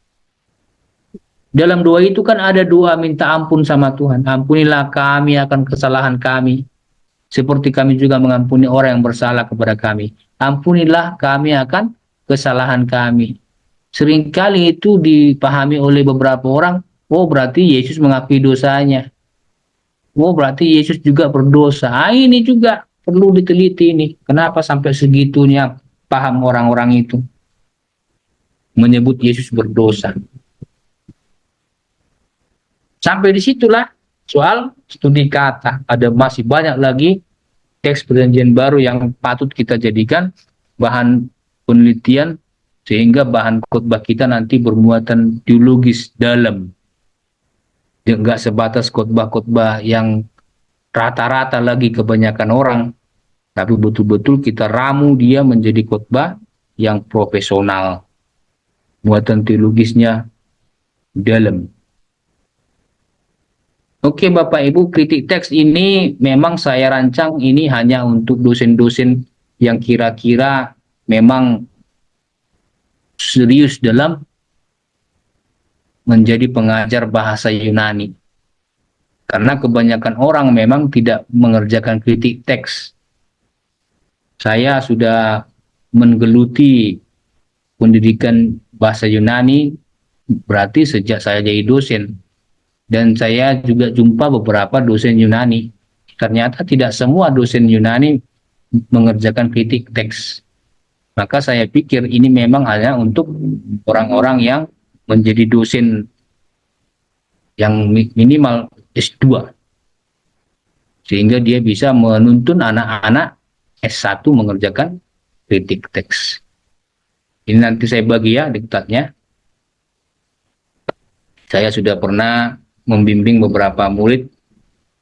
Dalam doa itu kan ada doa minta ampun sama Tuhan. Ampunilah kami akan kesalahan kami, seperti kami juga mengampuni orang yang bersalah kepada kami. Ampunilah kami akan kesalahan kami. Seringkali itu dipahami oleh beberapa orang, oh berarti Yesus mengakui dosanya. Oh berarti Yesus juga berdosa. Ini juga perlu diteliti ini. Kenapa sampai segitunya paham orang-orang itu menyebut Yesus berdosa. Sampai disitulah soal studi kata. Ada masih banyak lagi teks perjanjian baru yang patut kita jadikan bahan penelitian sehingga bahan khotbah kita nanti bermuatan teologis dalam. Enggak sebatas khotbah-khotbah yang rata-rata lagi kebanyakan orang, tapi betul-betul kita ramu dia menjadi khotbah yang profesional. Muatan teologisnya dalam. Oke Bapak Ibu, kritik teks ini memang saya rancang ini hanya untuk dosen-dosen yang kira-kira memang serius dalam menjadi pengajar bahasa Yunani. Karena kebanyakan orang memang tidak mengerjakan kritik teks. Saya sudah menggeluti pendidikan bahasa Yunani berarti sejak saya jadi dosen. Dan saya juga jumpa beberapa dosen Yunani. Ternyata tidak semua dosen Yunani mengerjakan kritik teks. Maka saya pikir ini memang hanya untuk orang-orang yang menjadi dosen yang minimal S2. Sehingga dia bisa menuntun anak-anak S1 mengerjakan kritik teks. Ini nanti saya bagi ya diktatnya. Saya sudah pernah membimbing beberapa murid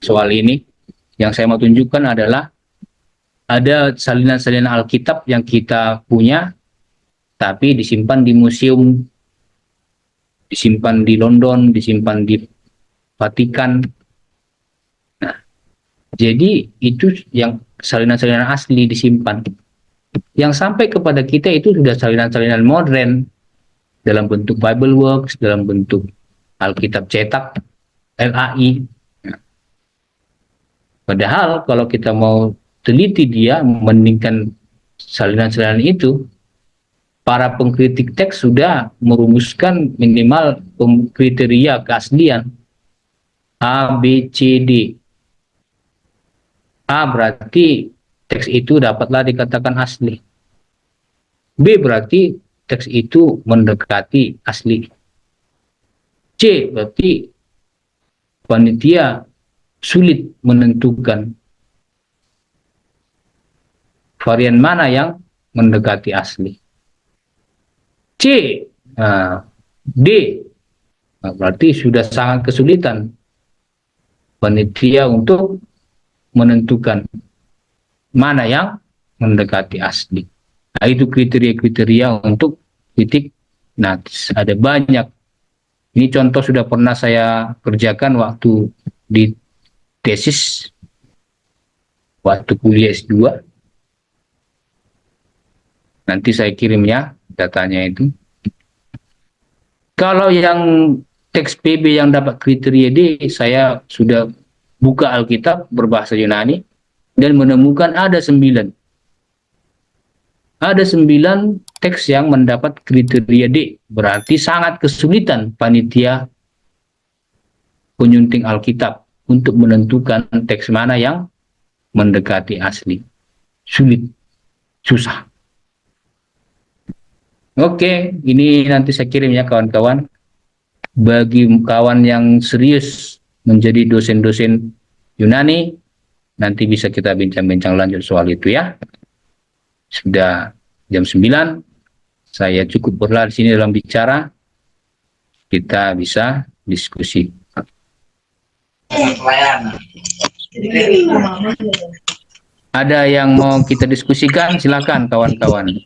soal ini. Yang saya mau tunjukkan adalah ada salinan-salinan Alkitab yang kita punya, tapi disimpan di museum, disimpan di London, disimpan di Vatikan. Nah, jadi itu yang salinan-salinan asli disimpan. Yang sampai kepada kita itu sudah salinan-salinan modern dalam bentuk Bible Works, dalam bentuk Alkitab cetak, LAI. Padahal kalau kita mau teliti dia membandingkan salinan-salinan itu, para pengkritik teks sudah merumuskan minimal kriteria keaslian A, B, C, D. A berarti teks itu dapatlah dikatakan asli. B berarti teks itu mendekati asli. C berarti panitia sulit menentukan varian mana yang mendekati asli. C, D, berarti sudah sangat kesulitan panitia untuk menentukan mana yang mendekati asli. Nah, itu kriteria-kriteria untuk titik. Nah, ada banyak. Ini contoh sudah pernah saya kerjakan waktu di tesis, waktu kuliah S2. Nanti saya kirim ya datanya itu. Kalau yang teks PB yang dapat kriteria D, saya sudah buka Alkitab berbahasa Yunani dan menemukan ada 9. Ada 9 teks yang mendapat kriteria D. Berarti sangat kesulitan panitia penyunting Alkitab untuk menentukan teks mana yang mendekati asli. Sulit, susah. Oke, ini nanti saya kirim ya kawan-kawan. Bagi kawan yang serius menjadi dosen-dosen Yunani, nanti bisa kita bincang-bincang lanjut soal itu ya. Sudah jam 9, saya cukup berlari di sini dalam bicara. Kita bisa diskusi. Ada yang mau kita diskusikan? Silakan kawan-kawan.